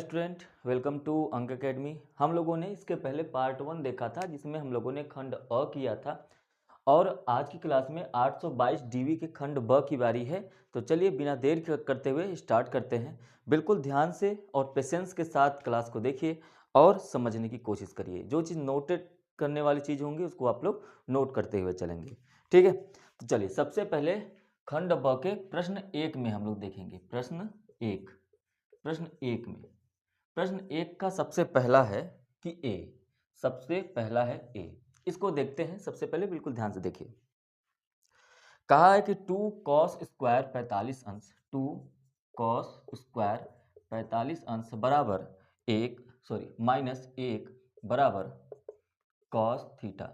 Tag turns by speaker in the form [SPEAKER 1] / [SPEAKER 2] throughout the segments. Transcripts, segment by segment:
[SPEAKER 1] Student, welcome to अंक academy. हम लोगों ने इसके पहले पार्ट 1 देखा था जिसमें हम लोगों ने खंड अ किया था और आज की क्लास में 822 डीवी के खंड ब की बारी है। तो चलिए बिना देर करते हुए स्टार्ट करते हैं। बिल्कुल ध्यान से और पेशेंस के साथ क्लास को देखिए और समझने की कोशिश करिए। जो चीज़ नोटेड करने वाली चीज़ होंगी उसको आप लोग नोट करते हुए चलेंगे, ठीक है। तो चलिए सबसे पहले खंड ब के प्रश्न 1 में हम लोग देखेंगे। प्रश्न एक में प्रश्न एक का सबसे पहला है कि ए, सबसे पहला है ए। इसको देखते हैं। सबसे पहले बिल्कुल ध्यान से देखिए। कहा है कि 2 कॉस स्क्वायर 45 अंश, 2 कॉस स्क्वायर 45 अंश बराबर माइनस 1 बराबर कॉस थीटा।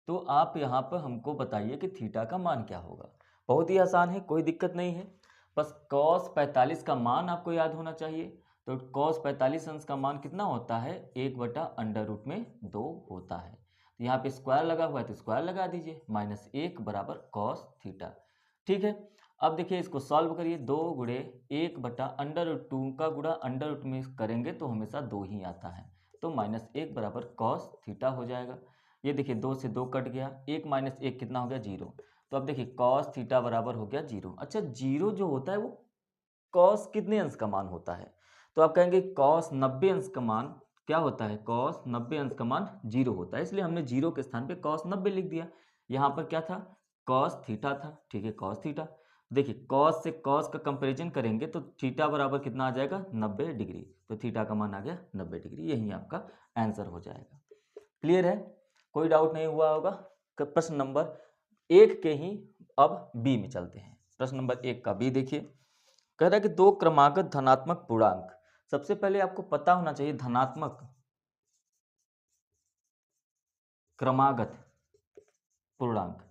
[SPEAKER 1] तो आप यहाँ पर हमको बताइए कि थीटा का मान क्या होगा। बहुत ही आसान है, कोई दिक्कत नहीं है। बस कॉस 45 का मान आपको याद होना चाहिए। तो कॉस 45 अंश का मान कितना होता है, 1/√2 होता है। तो यहाँ पे स्क्वायर लगा हुआ है तो स्क्वायर लगा दीजिए, माइनस 1 बराबर कॉस थीटा। ठीक है। अब देखिए इसको सॉल्व करिए। 2 गुणे 1/√2 का गुणा अंडर में करेंगे तो हमेशा 2 ही आता है। तो माइनस 1 बराबर कॉस थीटा हो जाएगा। ये देखिए 2 से 2 कट गया, 1 माइनस 1 कितना हो गया, 0। तो अब देखिए कॉस थीटा बराबर हो गया 0। अच्छा, 0 जो होता है वो कॉस कितने अंश का मान होता है? तो आप कहेंगे कॉस 90 अंश का मान क्या होता है, कॉस 90 अंश का मान 0 होता है। इसलिए हमने 0 के स्थान पे कॉस 90 लिख दिया। यहाँ पर क्या था, कॉस थीटा था। ठीक है, कॉस थीटा। देखिए कॉस से कॉस का कंपैरिजन करेंगे तो थीटा बराबर कितना आ जाएगा, 90 डिग्री। तो थीटा का मान आ गया 90 डिग्री। यही आपका आंसर हो जाएगा। क्लियर है, कोई डाउट नहीं हुआ होगा। प्रश्न नंबर 1 के ही अब बी में चलते हैं। प्रश्न नंबर 1 का बी देखिए। कह रहा है कि 2 क्रमागत धनात्मक पूर्णांक। सबसे पहले आपको पता होना चाहिए धनात्मक क्रमागत पूर्णांक।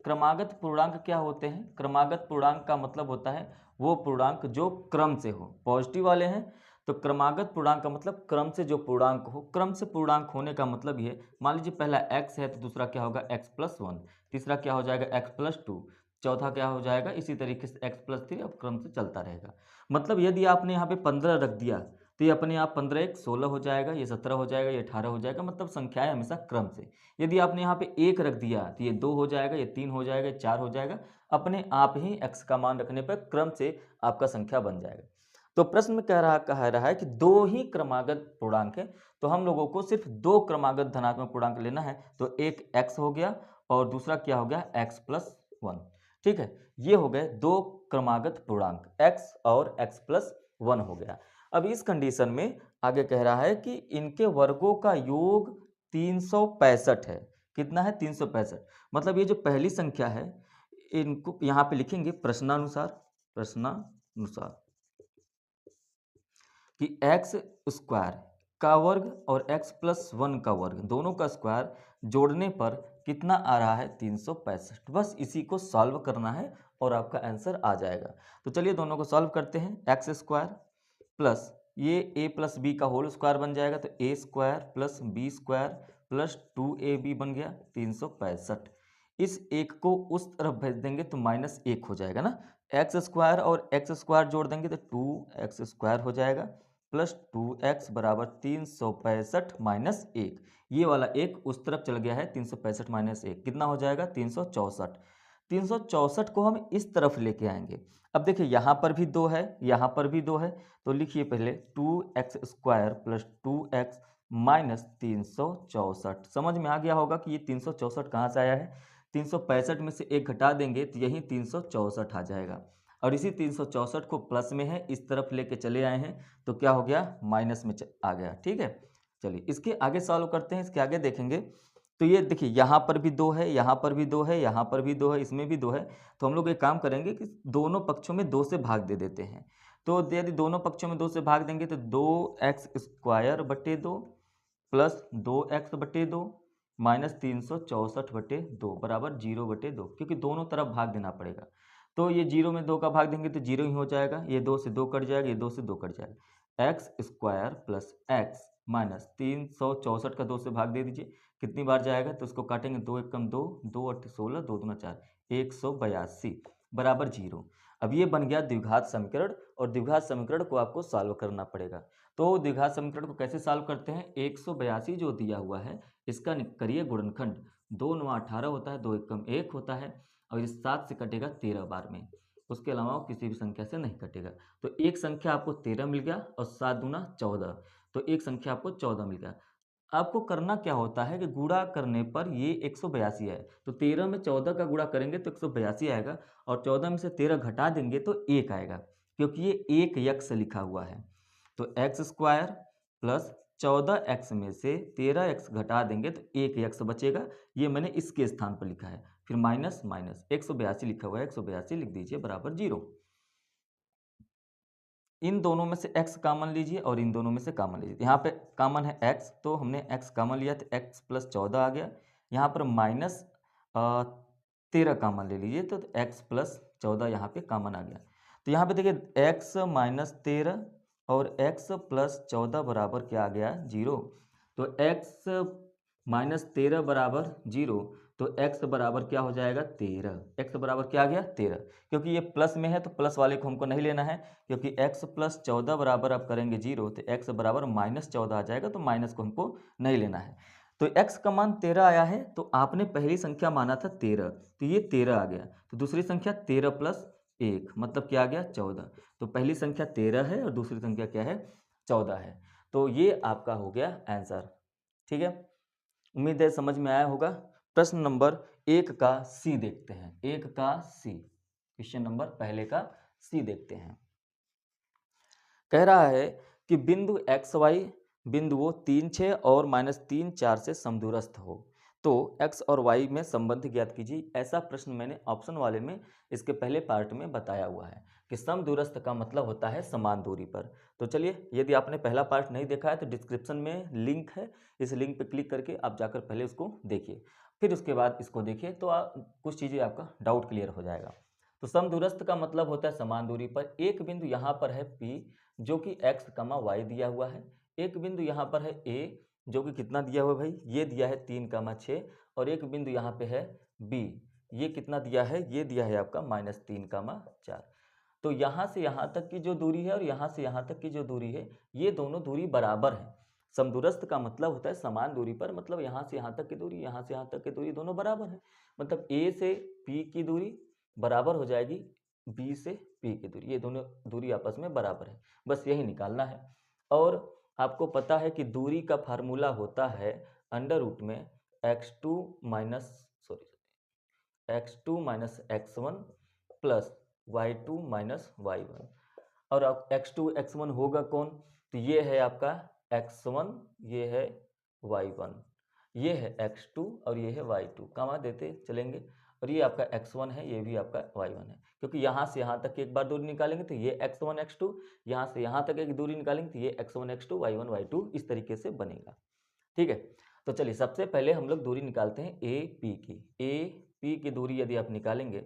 [SPEAKER 1] क्रमागत पूर्णांक क्या होते हैं? क्रमागत पूर्णांक का मतलब होता है वो पूर्णांक जो क्रम से हो। पॉजिटिव वाले हैं तो क्रमागत पूर्णांक का मतलब क्रम से जो पूर्णांक हो। क्रम से पूर्णांक होने का मतलब ये, मान लीजिए पहला x है तो दूसरा क्या होगा, x+1, तीसरा क्या हो जाएगा, x+2, चौथा क्या हो जाएगा, इसी तरीके से x+3। अब क्रम से चलता रहेगा। मतलब यदि आपने यहाँ पे 15 रख दिया तो ये अपने आप 15 एक 16 हो जाएगा, ये 17 हो जाएगा, ये 18 हो जाएगा। मतलब संख्याएं हमेशा क्रम से। यदि आपने यहाँ पे 1 रख दिया तो ये 2 हो जाएगा, ये 3 हो जाएगा, ये 4 हो जाएगा। अपने आप ही x का मान रखने पर क्रम से आपका संख्या बन जाएगा। तो प्रश्न में कह रहा है कि 2 ही क्रमागत पूर्णांक है। तो हम लोगों को सिर्फ 2 क्रमागत धनात्मक पूर्णांक लेना है। तो एक x हो गया और दूसरा क्या हो गया, x+1। ठीक है, ये हो गए 2 क्रमागत पूर्णांक, x और x+1 हो गया। अब इस कंडीशन में आगे कह रहा है कि इनके वर्गों का योग 365 है। कितना है, 365। मतलब ये जो पहली संख्या है इनको यहाँ पे लिखेंगे प्रश्नानुसार कि x स्क्वायर का वर्ग और x+1 का वर्ग दोनों का स्क्वायर जोड़ने पर कितना आ रहा है, 365। बस इसी को सॉल्व करना है और आपका आंसर आ जाएगा। तो चलिए दोनों को सॉल्व करते हैं। एक्स स्क्वायर प्लस ये a+b का होल स्क्वायर बन जाएगा तो a square plus b square plus 2ab बन गया 365। इस एक को उस तरफ भेज देंगे तो -1 हो जाएगा ना। एक्स स्क्वायर और एक्स स्क्वायर जोड़ देंगे तो 2x स्क्वायर हो जाएगा प्लस 2x बराबर 365 माइनस 1। ये वाला एक उस तरफ चल गया है, 365 माइनस 1 कितना हो जाएगा, 364। 364 को हम इस तरफ लेके आएंगे। अब देखिए यहाँ पर भी 2 है, यहाँ पर भी 2 है। तो लिखिए पहले 2x square plus 2x minus 364। समझ में आ गया होगा कि ये 364 कहाँ से आया है। 365 में से 1 घटा देंगे तो यही 364 आ जाएगा। और इसी 364 को प्लस में है इस तरफ लेके चले आए हैं तो क्या हो गया, माइनस में आ गया। ठीक है, चलिए इसके आगे सॉल्व करते हैं। इसके आगे देखेंगे तो ये देखिए यहाँ पर भी 2 है, यहाँ पर भी 2 है, यहाँ पर भी 2 है, इसमें भी 2 है। तो हम लोग एक काम करेंगे कि दोनों पक्षों में 2 से भाग दे देते हैं। तो यदि दोनों पक्षों में 2 से भाग देंगे तो 2x स्क्वायर बटे 2 प्लस 2x बटे 2 माइनस 364/2 बराबर 0/2, क्योंकि दोनों तरफ भाग देना पड़ेगा। तो ये 0 में 2 का भाग देंगे तो 0 ही हो जाएगा। ये 2 से 2 कट जाएगा, ये 2 से 2 कट जाएगा। X square plus x minus 364 का 2 से भाग दे दीजिए। कितनी बार जाएगा तो उसको काटेंगे, 2 एकम 2, 2 अट्ठ 16, 2 दूना 4, 182 बराबर 0। अब ये बन गया द्विघात समीकरण और द्विघात समीकरण को आपको सॉल्व करना पड़ेगा। तो द्विघात समीकरण को कैसे सॉल्व करते हैं, 182 जो दिया हुआ है इसका करिए गुणनखंड, 2 9 18 होता है, 2 एकम 1 होता है और इस 7 से कटेगा 13 बार में, उसके अलावा वो किसी भी संख्या से नहीं कटेगा। तो एक संख्या आपको 13 मिल गया और 7 दूना 14, तो एक संख्या आपको 14 मिल गया। आपको करना क्या होता है कि गुणा करने पर ये 182 है, तो 13 में 14 का गुणा करेंगे तो 182 आएगा और 14 में से 13 घटा देंगे तो 1 आएगा, क्योंकि ये एक यक्ष लिखा हुआ है। तो एक्स स्क्वायर प्लस 14x में से 13x घटा देंगे तो एक यक्ष बचेगा, ये मैंने इसके स्थान पर लिखा है। फिर माइनस माइनस 182 लिखा हुआ है, 182 लिख दीजिए बराबर 0। इन दोनों में से x कॉमन लीजिए और इन दोनों में से कॉमन लीजिए। यहाँ पे कॉमन है x, तो हमने x कॉमन लिया तो x प्लस 14 आ गया। यहाँ पर माइनस 13 कॉमन ले लीजिए तो x प्लस 14 यहाँ पे कॉमन आ गया। तो यहाँ पे देखिए x माइनस 13 और x प्लस 14 बराबर क्या आ गया, 0। तो x माइनस 13 बराबर 0, तो x बराबर क्या हो जाएगा, 13। x बराबर क्या आ गया, 13, क्योंकि ये प्लस में है तो प्लस वाले को हमको नहीं लेना है, क्योंकि x प्लस 14 बराबर आप करेंगे 0 तो x बराबर माइनस 14 आ जाएगा, तो माइनस को हमको नहीं लेना है। तो x का मान 13 आया है, तो आपने पहली संख्या माना था 13, तो ये 13 आ गया। तो दूसरी संख्या 13 प्लस 1 मतलब क्या आ गया, 14। तो पहली संख्या 13 है और दूसरी संख्या क्या है, 14 है। तो ये आपका हो गया आंसर। ठीक है, उम्मीद है समझ में आया होगा। प्रश्न नंबर 1 का सी देखते हैं। 1 का सी, क्वेश्चन नंबर पहले का सी देखते हैं। कह रहा है कि बिंदु एक्स वाई बिंदुओं 3 6 और -3 4 से समदूरस्थ हो, तो x और y में संबंध ज्ञात कीजिए। ऐसा प्रश्न मैंने ऑप्शन वाले में इसके पहले पार्ट में बताया हुआ है कि समदूरस्थ का मतलब होता है समान दूरी पर। तो चलिए, यदि आपने पहला पार्ट नहीं देखा है तो डिस्क्रिप्शन में लिंक है, इस लिंक पर क्लिक करके आप जाकर पहले उसको देखिए, फिर उसके बाद इसको देखिए, तो कुछ चीज़ें आपका डाउट क्लियर हो जाएगा। तो समदूरस्थ का मतलब होता है समान दूरी पर। एक बिंदु यहाँ पर है P जो कि x, y दिया हुआ है। एक बिंदु यहाँ पर है A जो कि कितना दिया हुआ है भाई, ये दिया है 3, 6, और एक बिंदु यहाँ पे है B, ये कितना दिया है, ये दिया है आपका -3, 4। तो यहाँ से यहाँ तक की जो दूरी है और यहाँ से यहाँ तक की जो दूरी है, ये दोनों दूरी बराबर है। समदूरस्थ का मतलब होता है समान दूरी पर, मतलब यहाँ से यहाँ तक की दूरी, यहाँ से यहाँ तक की दूरी दोनों बराबर है। मतलब A से P की दूरी बराबर हो जाएगी B से P की दूरी, ये दोनों दूरी आपस में बराबर है, बस यही निकालना है। और आपको पता है कि दूरी का फार्मूला होता है अंडर रूट में x2 minus x1 plus y2 minus y1। और अब x2 x1 होगा कौन, तो ये है आपका x1, ये है y1, ये है x2 और ये है y2, कमा देते चलेंगे। और ये आपका x1 है, ये भी आपका y1 है, क्योंकि यहाँ से यहाँ तक एक बार दूरी निकालेंगे तो ये x1 x2, यहाँ से यहाँ तक एक दूरी निकालेंगे तो ये x1 x2 y1 y2 इस तरीके से बनेगा। ठीक है, तो चलिए सबसे पहले हम लोग दूरी निकालते हैं ए पी की। ए पी की दूरी यदि आप निकालेंगे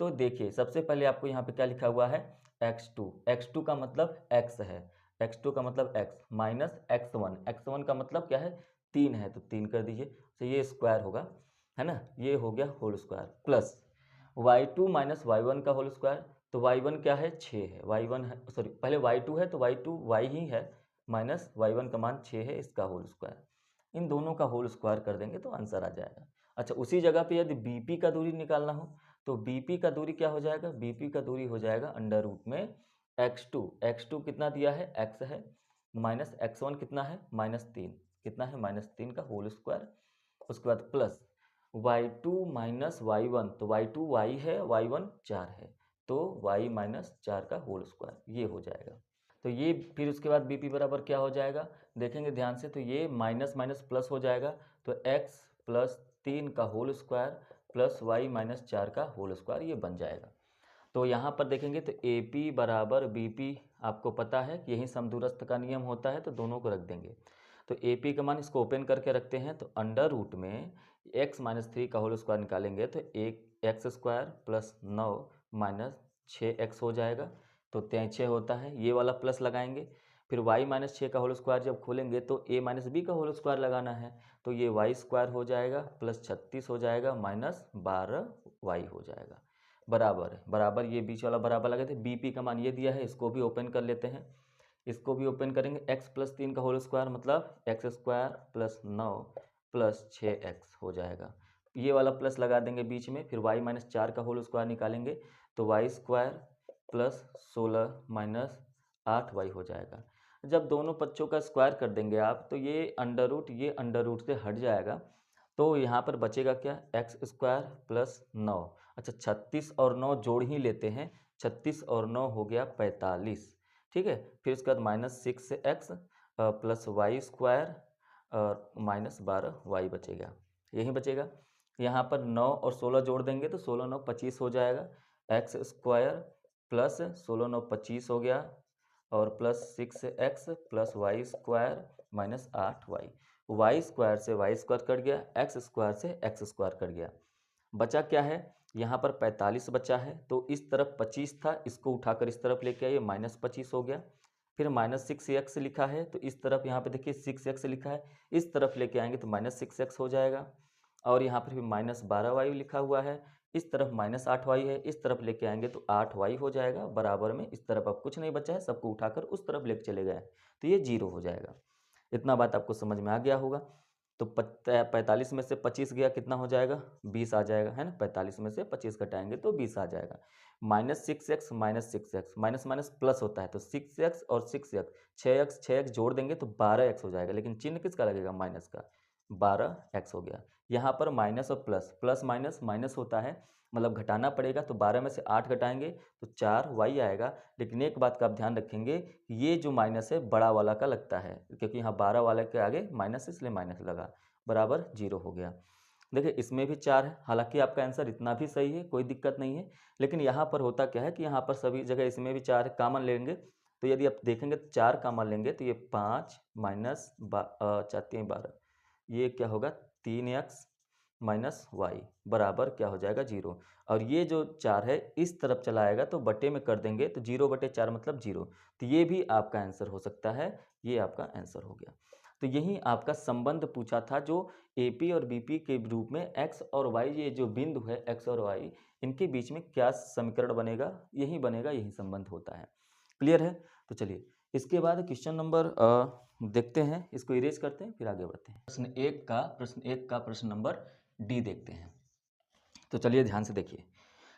[SPEAKER 1] तो देखिए सबसे पहले आपको यहाँ पे क्या लिखा हुआ है, x2, x2 का मतलब x है, x2 का मतलब x माइनस x1, x1 का मतलब क्या है, 3 है, तो 3 कर दीजिए, तो ये स्क्वायर होगा, है ना, ये हो गया whole square, plus y2 minus y1 का होल स्क्वायर। तो y1 क्या है, 6 है, y1 है, सॉरी पहले y2 है तो y2 y ही है, माइनस y1 का मान 6 है, इसका होल स्क्वायर। इन दोनों का होल स्क्वायर कर देंगे तो आंसर आ जाएगा। अच्छा, उसी जगह पे यदि बीपी का दूरी निकालना हो तो बीपी का दूरी क्या हो जाएगा, बीपी का दूरी हो जाएगा अंडर रूट में x2, x2 कितना दिया है, x है, माइनस x1 कितना है, -3, कितना है, -3 का होल स्क्वायर, उसके बाद प्लस y2 माइनस y1, तो y2 y है, y1 4 है, तो y माइनस 4 का होल स्क्वायर, ये हो जाएगा। तो ये फिर उसके बाद बीपी बराबर क्या हो जाएगा, देखेंगे ध्यान से, तो ये माइनस माइनस प्लस हो जाएगा, तो x प्लस 3 का whole square plus y minus 4 का होल स्क्वायर, ये बन जाएगा। तो यहाँ पर देखेंगे तो AP बराबर BP, आपको पता है कि यही समदूरस्थ का नियम होता है, तो दोनों को रख देंगे। तो AP का मान इसको ओपन करके रखते हैं, तो अंडर रूट में x माइनस 3 का होल स्क्वायर निकालेंगे तो एक x square plus 9 minus 6x हो जाएगा, तो 63 होता है, ये वाला प्लस लगाएंगे। फिर y माइनस 6 का होल स्क्वायर जब खोलेंगे तो a माइनस बी का होल स्क्वायर लगाना है, तो ये y स्क्वायर हो जाएगा प्लस 36 हो जाएगा माइनस 12y हो जाएगा, बराबर है, बराबर, ये बीच वाला बराबर लगे थे। बीपी का मान ये दिया है, इसको भी ओपन कर लेते हैं, इसको भी ओपन करेंगे, x प्लस 3 का होल स्क्वायर मतलब x square plus 9 plus 6x हो जाएगा। ये वाला प्लस लगा देंगे बीच में, फिर y माइनस 4 का होल स्क्वायर निकालेंगे तो Y square plus 16 minus 8y हो जाएगा। जब दोनों पक्षों का स्क्वायर कर देंगे आप तो ये अंडर रूट से हट जाएगा, तो यहाँ पर बचेगा क्या, एक्स स्क्वायर प्लस 9। अच्छा 36 और 9 जोड़ ही लेते हैं, 36 और 9 हो गया 45। ठीक है, फिर उसके बाद minus 6x plus y square और माइनस 12y बचेगा, यही बचेगा। यहाँ पर 9 और 16 जोड़ देंगे तो 16 9 25 हो जाएगा, एक्स स्क्वायर प्लस 16 9 25 हो गया और plus 6x plus y square minus 8y। Y square से वाई स्क्वायर कट गया, एक्स स्क्वायर से एक्स स्क्वायर कट गया, बचा क्या है, यहाँ पर 45 बचा है। तो इस तरफ 25 था, इसको उठाकर इस तरफ लेके आइए, माइनस 25 हो गया। फिर माइनस 6x लिखा है तो इस तरफ यहाँ पे देखिए 6x लिखा है, इस तरफ लेके आएंगे तो माइनस 6x हो जाएगा। और यहाँ पर भी माइनस 12y लिखा हुआ है, इस तरफ माइनस 8y है, इस तरफ लेके आएंगे तो 8y हो जाएगा बराबर में। इस तरफ अब कुछ नहीं बचा है, सबको उठाकर उस तरफ लेके चले गए तो ये 0 हो जाएगा। इतना बात आपको समझ में आ गया होगा। तो 45 में से 25 गया, कितना हो जाएगा, 20 आ जाएगा, है ना। 45 में से 25 घटाएंगे तो 20 आ जाएगा। Minus 6x minus 6x, minus minus plus होता है तो 6x और 6x, 6x जोड़ देंगे तो 12x हो जाएगा, लेकिन चिन्ह किसका लगेगा, माइनस का, 12x हो गया। यहाँ पर माइनस और प्लस, प्लस माइनस माइनस होता है, मतलब घटाना पड़ेगा, तो 12 में से 8 घटाएंगे तो 4y आएगा। लेकिन एक बात का आप ध्यान रखेंगे, ये जो माइनस है बड़ा वाला का लगता है, क्योंकि यहाँ 12 वाले के आगे माइनस इसलिए माइनस लगा, बराबर 0 हो गया। देखिए इसमें भी 4 है, हालांकि आपका आंसर इतना भी सही है, कोई दिक्कत नहीं है। लेकिन यहाँ पर होता क्या है कि यहाँ पर सभी जगह इसमें भी 4 है, कामन लेंगे तो यदि आप देखेंगे तो 4 कामन लेंगे तो ये 5 माइनस 12, ये क्या होगा, 3x माइनस वाई बराबर क्या हो जाएगा, 0। और ये जो 4 है इस तरफ चलाएगा तो बटे में कर देंगे तो 0/4 मतलब 0, तो ये भी आपका आंसर हो सकता है, ये आपका आंसर हो गया। तो यही आपका संबंध पूछा था, जो एपी और बीपी के रूप में एक्स और वाई, ये जो बिंदु है एक्स और वाई, इनके बीच में क्या समीकरण बनेगा, यही बनेगा, यही संबंध होता है। क्लियर है। तो चलिए इसके बाद क्वेश्चन नंबर देखते हैं, इसको इरेज करते हैं फिर आगे बढ़ते हैं। प्रश्न एक का प्रश्न नंबर डी देखते हैं। तो चलिए ध्यान से देखिए,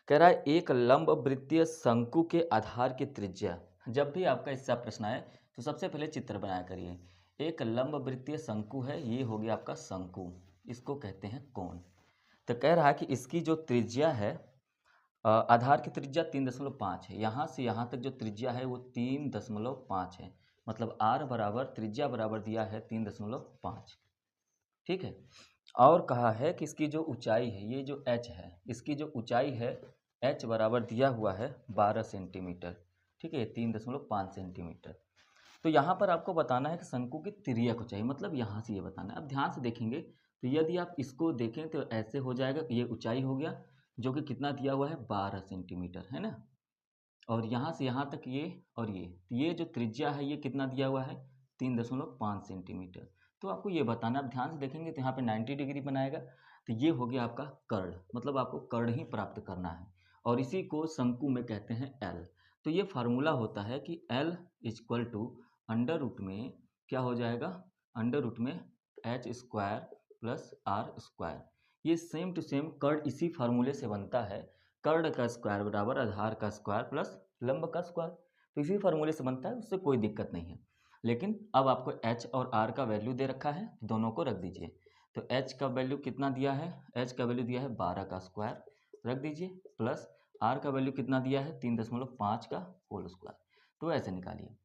[SPEAKER 1] कह रहा है एक लंब वृत्तीय शंकु के आधार की त्रिज्या। जब भी आपका इससे प्रश्न आए तो सबसे पहले चित्र बनाया करिए। एक लंब वृत्तीय शंकु है, ये हो गया आपका शंकु, इसको कहते हैं कोण। तो कह रहा है कि इसकी जो त्रिज्या है, आधार की त्रिज्या 3.5 है, यहाँ से यहाँ तक जो त्रिज्या है वो 3.5 है, मतलब r बराबर त्रिज्या बराबर दिया है 3.5, ठीक है। और कहा है कि इसकी जो ऊंचाई है, ये जो h है, इसकी जो ऊंचाई है h बराबर दिया हुआ है 12 सेंटीमीटर, ठीक है, 3.5 सेंटीमीटर। तो यहाँ पर आपको बताना है कि शंकु की तिर्यक ऊंचाई, मतलब यहाँ से ये बताना है। अब ध्यान से देखेंगे तो यदि आप इसको देखें तो ऐसे हो जाएगा, ये ऊंचाई हो गया जो कि कितना दिया हुआ है 12 सेंटीमीटर, है ना। और यहाँ से यहाँ तक ये और ये जो त्रिज्या है ये कितना दिया हुआ है 3.5 सेंटीमीटर। तो आपको ये बताना, आप ध्यान से देखेंगे तो यहाँ पे 90 डिग्री बनाएगा, तो ये हो गया आपका कर्ण, मतलब आपको कर्ण ही प्राप्त करना है, और इसी को शंकु में कहते हैं एल। तो ये फार्मूला होता है कि L equal to under root में क्या हो जाएगा, अंडर रूट में H square plus R square. ये सेम टू सेम कर्ण इसी फार्मूले से बनता है, कर्ण का स्क्वायर बराबर आधार का स्क्वायर प्लस लंब का स्क्वायर, तो इसी फार्मूले से बनता है, उससे कोई दिक्कत नहीं है। लेकिन अब आपको h और r का वैल्यू दे रखा है, दोनों को रख दीजिए। तो h का वैल्यू कितना दिया है, h का वैल्यू दिया है 12 का स्क्वायर, रख दीजिए, प्लस r का वैल्यू कितना दिया है 3.5 का होल स्क्वायर, तो ऐसे निकालिए।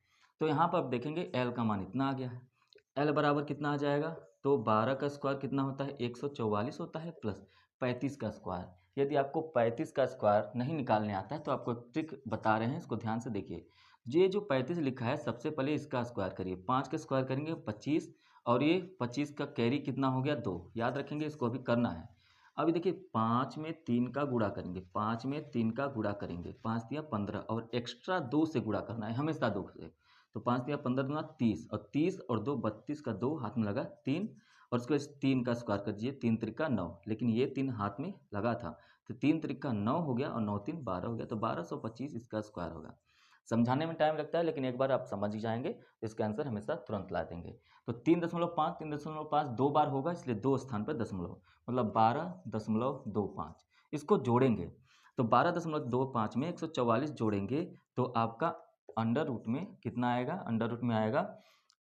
[SPEAKER 1] तो यहाँ पर आप देखेंगे l का मान इतना आ गया है, l बराबर कितना आ जाएगा, तो 12 का स्क्वायर कितना होता है 144 होता है, प्लस 35 का स्क्वायर। यदि आपको 35 का स्क्वायर नहीं निकालने आता है तो आपको एक ट्रिक बता रहे हैं, इसको ध्यान से देखिए। ये जो 35 लिखा है, सबसे पहले इसका स्क्वायर करिए, 5 का स्क्वायर करेंगे 25, और ये 25 का कैरी कितना हो गया 2, याद रखेंगे, इसको भी करना है। अभी देखिए 5 में 3 का गुणा करेंगे, 5 में 3 का गुणा करेंगे, 5 दिया 15, और एक्स्ट्रा 2 से गुणा करना है, हमेशा 2 से। तो 5 दिया 15 दूना 30, और 30 और 2 32 का 2 हाथ में लगा 3, और उसके 3 का स्क्वायर कर दीजिए, 3 त्रिका 9, लेकिन ये 3 हाथ में लगा था तो 3 त्रिका 9 हो गया, और 9 3 12 हो गया, तो 1225 इसका स्क्वायर होगा। समझाने में टाइम लगता है, लेकिन एक बार आप समझ जाएंगे तो इसका आंसर हमेशा तुरंत ला देंगे। तो 3.5 दो बार होगा, इसलिए दो स्थान पर दशमलव, मतलब 12.25। इसको जोड़ेंगे तो 12.25 में 144 जोड़ेंगे तो आपका अंडर रूट में कितना आएगा, अंडर रूट में आएगा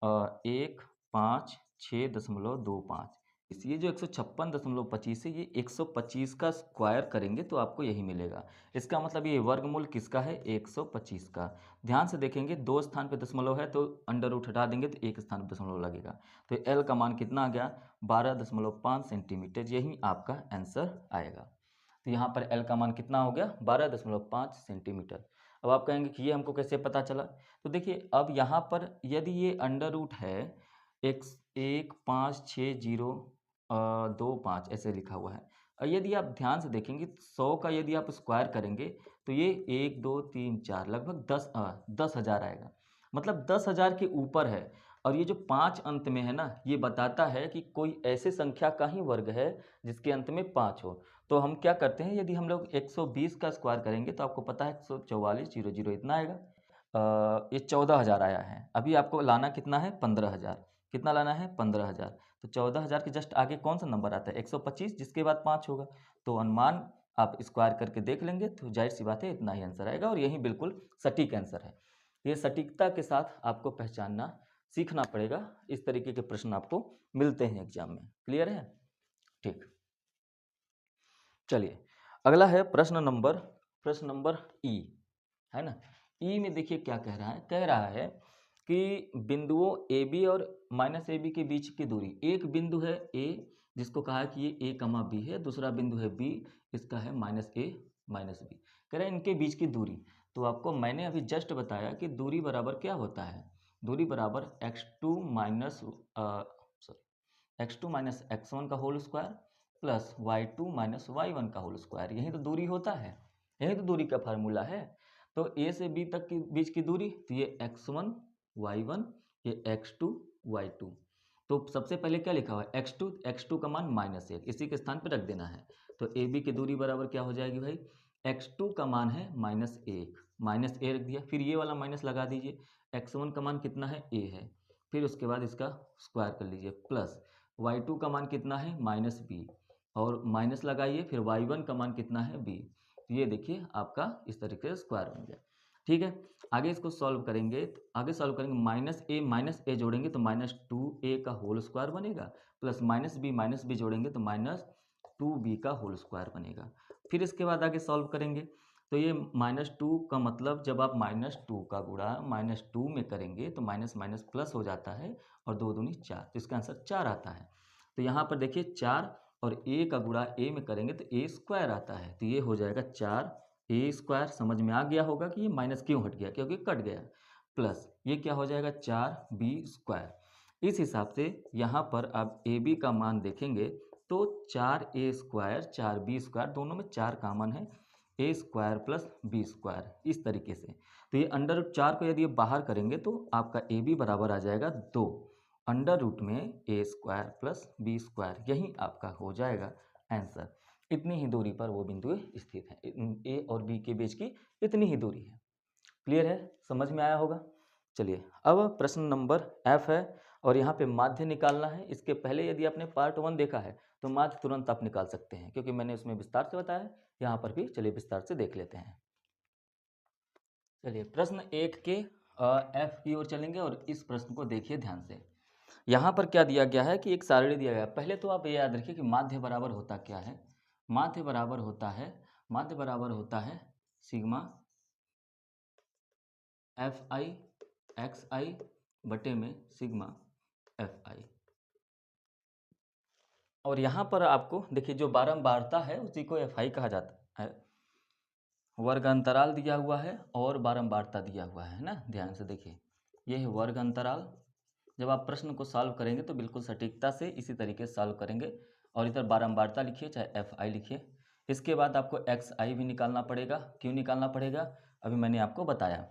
[SPEAKER 1] 156.25। इसलिए जो 156.25 है, ये 125 का स्क्वायर करेंगे तो आपको यही मिलेगा। इसका मतलब ये वर्गमूल किसका है, 125 का। ध्यान से देखेंगे, दो स्थान पे दशमलव है तो अंडर रूट हटा देंगे तो एक स्थान पे दशमलव लगेगा। तो एल का मान कितना आ गया, 12.5 सेंटीमीटर, यही आपका आंसर आएगा। तो यहाँ पर एल का मान कितना हो गया, 12.5 सेंटीमीटर। अब आप कहेंगे कि ये हमको कैसे पता चला, तो देखिए अब यहाँ पर यदि ये अंडर रूट है 1.560 ऐसे लिखा हुआ है, और यदि आप ध्यान से देखेंगे 100 का यदि आप स्क्वायर करेंगे तो ये 1 2 3 4 लगभग 10,000 आएगा, मतलब 10,000 के ऊपर है। और ये जो 5 अंत में है ना, ये बताता है कि कोई ऐसे संख्या का ही वर्ग है जिसके अंत में 5 हो। तो हम क्या करते हैं, यदि हम लोग 120 का स्क्वायर करेंगे तो आपको पता है 144,000 इतना आएगा। ये 14,000 आया है, अभी आपको लाना कितना है, 15,000। कितना लाना है, 15,000। तो 14,000 के जस्ट आगे कौन सा नंबर आता है, 125, जिसके बाद 5 होगा। तो अनुमान आप स्क्वायर करके देख लेंगे तो जाहिर सी बात है इतना ही आंसर आएगा, और यही बिल्कुल सटीक आंसर है। ये सटीकता के साथ आपको पहचानना सीखना पड़ेगा, इस तरीके के प्रश्न आपको मिलते हैं एग्जाम में। क्लियर है, ठीक। चलिए अगला है प्रश्न नंबर ई, है ना। ई में देखिए क्या कह रहा है, कि बिंदुओं ए बी और माइनस ए बी के बीच की दूरी, एक बिंदु है ए जिसको कहा है कि ये ए कमा बी है, दूसरा बिंदु है बी, इसका है माइनस ए माइनस बी। कह रहे हैं इनके बीच की दूरी। तो आपको मैंने अभी जस्ट बताया कि दूरी बराबर क्या होता है, दूरी बराबर x2 माइनस x1 का whole square plus y2 minus y1 का होल स्क्वायर, यही तो दूरी होता है, यही तो दूरी का फार्मूला है। तो a से b तक की बीच की दूरी, तो ये x1 y1, ये x2 y2। तो सबसे पहले क्या लिखा हुआ है, x2 का मान -1, इसी के स्थान पर रख देना है। तो ab की दूरी बराबर क्या हो जाएगी भाई, x2 का मान है -1, -a रख दिया, फिर ये वाला माइनस लगा दीजिए, x1 का मान कितना है, a है, फिर उसके बाद इसका स्क्वायर कर लीजिए, प्लस y2 का मान कितना है, -b, और माइनस लगाइए, फिर y1 का मान कितना है, b। तो ये देखिए आपका इस तरीके से स्क्वायर बन गया। ठीक है, आगे इसको सॉल्व करेंगे, तो आगे सॉल्व करेंगे, माइनस ए जोड़ेंगे तो -2a का होल स्क्वायर बनेगा, प्लस -b जोड़ेंगे तो -2b का होल स्क्वायर बनेगा। फिर इसके बाद आगे सॉल्व करेंगे, तो ये -2 का मतलब जब आप -2 का गुणा -2 में करेंगे तो माइनस माइनस प्लस हो जाता है, और 2 दूनी 4, तो इसका आंसर 4 आता है। तो यहाँ पर देखिए 4 और a का गुणा a में करेंगे तो a स्क्वायर आता है, तो ये हो जाएगा 4a स्क्वायर। समझ में आ गया होगा कि ये माइनस क्यों हट गया, क्योंकि कट गया, प्लस ये क्या हो जाएगा 4b स्क्वायर। इस हिसाब से यहाँ पर आप ab का मान देखेंगे तो 4a स्क्वायर 4b स्क्वायर, दोनों में 4 कॉमन है, a square plus b square, इस तरीके से। तो ये अंडर रूट 4 को यदि बाहर करेंगे तो आपका ab बराबर आ जाएगा 2, अंडर रूट में a square plus b square, यही आपका हो जाएगा आंसर। इतनी ही दूरी पर वो बिंदु स्थित है, a और b के बीच की इतनी ही दूरी है। क्लियर है, समझ में आया होगा। चलिए अब प्रश्न नंबर F है, और यहाँ पे माध्य निकालना है। इसके पहले यदि आपने पार्ट 1 देखा है तो माध्य तुरंत आप निकाल सकते हैं, क्योंकि मैंने उसमें विस्तार से बताया है, यहाँ पर भी चलिए विस्तार से देख लेते हैं। चलिए प्रश्न 1 के F की ओर चलेंगे, और इस प्रश्न को देखिए ध्यान से। यहाँ पर क्या दिया गया है कि एक सारणी दिया गया है। पहले तो आप ये याद रखिए कि माध्य बराबर होता क्या है, माध्य बराबर होता है सिग्मा एफ आई एक्स आई बटे में सिग्मा एफ आई। और यहाँ पर आपको देखिए जो बारंबारता है उसी को एफ आई कहा जाता है। वर्ग अंतराल दिया हुआ है और बारंबारता दिया हुआ है ना, ध्यान से देखिए, ये है वर्ग अंतराल। जब आप प्रश्न को सॉल्व करेंगे तो बिल्कुल सटीकता से इसी तरीके से सॉल्व करेंगे, और इधर बारंबारता लिखिए चाहे एफ आई लिखिए। इसके बाद आपको एक्स आई भी निकालना पड़ेगा। क्यों निकालना पड़ेगा, अभी मैंने आपको बताया।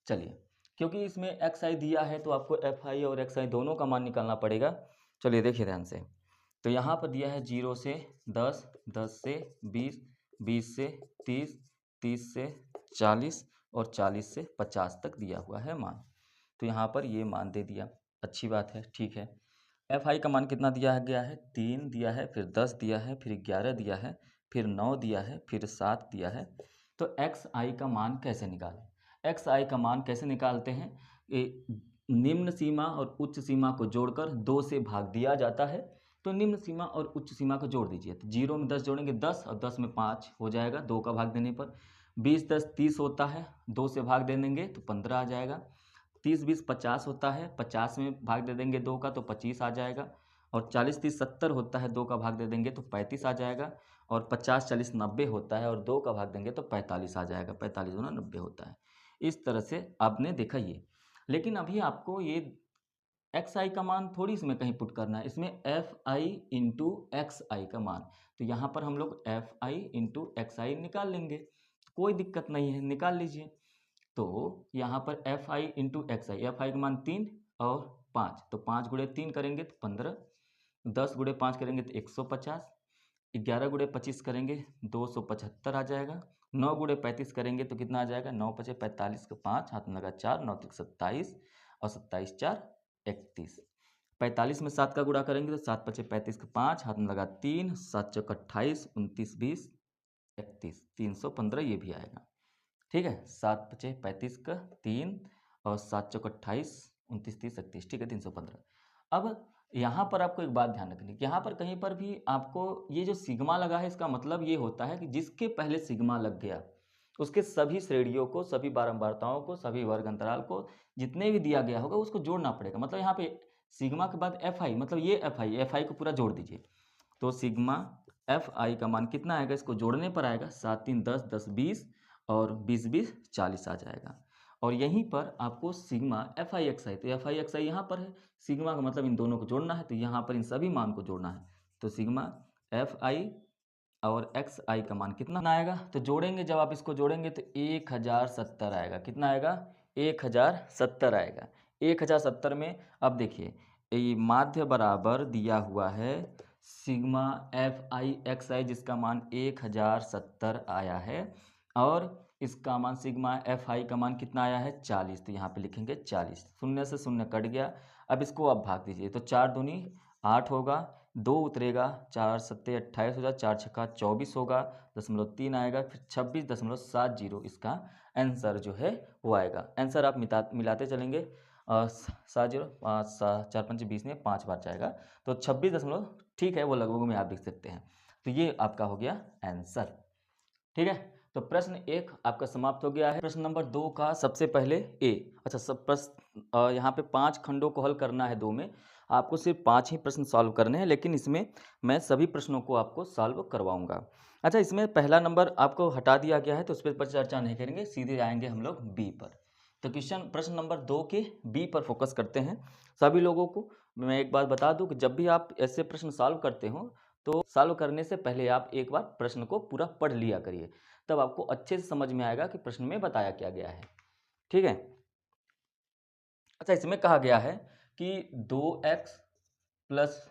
[SPEAKER 1] चलिए, क्योंकि इसमें एक्स आई दिया है तो आपको एफ आई और एक्स आई दोनों का मान निकालना पड़ेगा। चलिए देखिए ध्यान से, तो यहाँ पर दिया है 0 से 10, 10 से 20, 20 से 30, 30 से 40, और 40 से 50 तक दिया हुआ है मान। तो यहाँ पर ये मान दे दिया, अच्छी बात है, ठीक है। एफ आई का मान कितना दिया गया है, 3 दिया है, फिर 10 दिया है, फिर 11 दिया है, फिर 9 दिया है, फिर 7 दिया है। तो एक्स आई का मान कैसे निकालें? एक्स आई का मान कैसे निकालते हैं? निम्न सीमा और उच्च सीमा को जोड़कर 2 से भाग दिया जाता है। तो निम्न सीमा और उच्च सीमा को जोड़ दीजिए। तो 0 में 10 जोड़ेंगे 10 और 10 में 5 हो जाएगा 2 का भाग देने पर। 20 10 30 होता है, 2 से भाग दे देंगे तो 15 आ जाएगा। 30 20 50 होता है, 50 में भाग दे देंगे 2 का तो 25 आ जाएगा। और 40 30 70 होता है, 2 का भाग दे देंगे तो 35 आ जाएगा। और 50 40 90 होता है और 2 का भाग देंगे तो 45 आ जाएगा। 45 गुना 90 होता है। इस तरह से आपने देखा ये। लेकिन अभी आपको ये एक्स आई का मान थोड़ी इसमें कहीं पुट करना है, इसमें एफ आई इंटू एक्स आई का मान। तो यहाँ पर हम लोग एफ आई इंटू एक्स आई निकाल लेंगे, कोई दिक्कत नहीं है, निकाल लीजिए। तो यहाँ पर F I into x I, F I का मान 3 और 5, तो 5 गुणे 3 करेंगे तो 15, 10 गुणे 5 करेंगे तो 150, 11 गुणे 25 करेंगे 275 आ जाएगा। 9 गुणे 35 करेंगे तो कितना आ जाएगा, 9 पचे 45 का 5 हाथ में लगा 4, 9 तिक 27 और 27 4 31। 45 में 7 का गुणा करेंगे तो 7 पचे 35 का 5 हाथ में लगा 3, 7 चौक 28, 29 20 31, 315 ये भी आएगा। ठीक है, 7 पचे 35 का 3 और 7 चौक 28, 29 30 31, ठीक है 315। अब यहाँ पर आपको एक बात ध्यान रखनी, यहाँ पर कहीं पर भी आपको ये जो सिग्मा लगा है इसका मतलब ये होता है कि जिसके पहले सिग्मा लग गया उसके सभी श्रेणियों को, सभी बारंबारताओं को, सभी वर्ग अंतराल को, जितने भी दिया गया होगा उसको जोड़ना पड़ेगा। मतलब यहाँ पे सिग्मा के बाद एफ आई, मतलब ये एफ आई को पूरा जोड़ दीजिए। तो सिग्मा एफ आई का मान कितना आएगा, इसको जोड़ने पर आएगा 7 3 10 10 20 और 20 20 40 आ जाएगा। और यहीं पर आपको सिग्मा एफ आई एक्स आई, तो एफ आई एक्स आई यहाँ पर है, सिग्मा का मतलब इन दोनों को जोड़ना है, तो यहाँ पर इन सभी मान को जोड़ना है। तो सिग्मा एफ आई और एक्स आई का मान कितना आएगा, तो जोड़ेंगे, जब आप इसको जोड़ेंगे तो 1070 आएगा। कितना आएगा, 1070 आएगा। 1070 में अब देखिए ये माध्य बराबर दिया हुआ है सिग्मा एफ आई एक्स आई जिसका मान 1070 आया है, और इसका मान सिग्मा एफ आई का मान कितना आया है 40। तो यहाँ पे लिखेंगे 40, शून्य से शून्य कट गया। अब इसको आप भाग दीजिए तो 4 दूनी 8 होगा, 2 उतरेगा, 4 सत्ते 28 हो जाए, 4 छक्का 24 होगा, 0.3 आएगा, फिर 26.70 इसका आंसर जो है वो आएगा। आंसर आप मिलाते चलेंगे, 7 0 5 4 5 20 में 5 बार जाएगा तो 26 ठीक है, वो लगभग में आप देख सकते हैं। तो ये आपका हो गया आंसर। ठीक है, तो प्रश्न 1 आपका समाप्त हो गया है। प्रश्न नंबर 2 का सबसे पहले ए। अच्छा, सब प्रश्न यहाँ पे 5 खंडों को हल करना है, 2 में आपको सिर्फ 5 ही प्रश्न सॉल्व करने हैं, लेकिन इसमें मैं सभी प्रश्नों को आपको सॉल्व करवाऊंगा। अच्छा, इसमें पहला नंबर आपको हटा दिया गया है तो उस पर चर्चा नहीं करेंगे, सीधे आएंगे हम लोग बी पर। तो क्वेश्चन प्रश्न नंबर 2 के बी पर फोकस करते हैं। सभी लोगों को मैं एक बात बता दूं कि जब भी आप ऐसे प्रश्न सॉल्व करते हो तो सॉल्व करने से पहले आप एक बार प्रश्न को पूरा पढ़ लिया करिए, तब आपको अच्छे से समझ में आएगा कि प्रश्न में बताया क्या गया है। ठीक है। अच्छा, इसमें कहा गया है कि 2x प्लस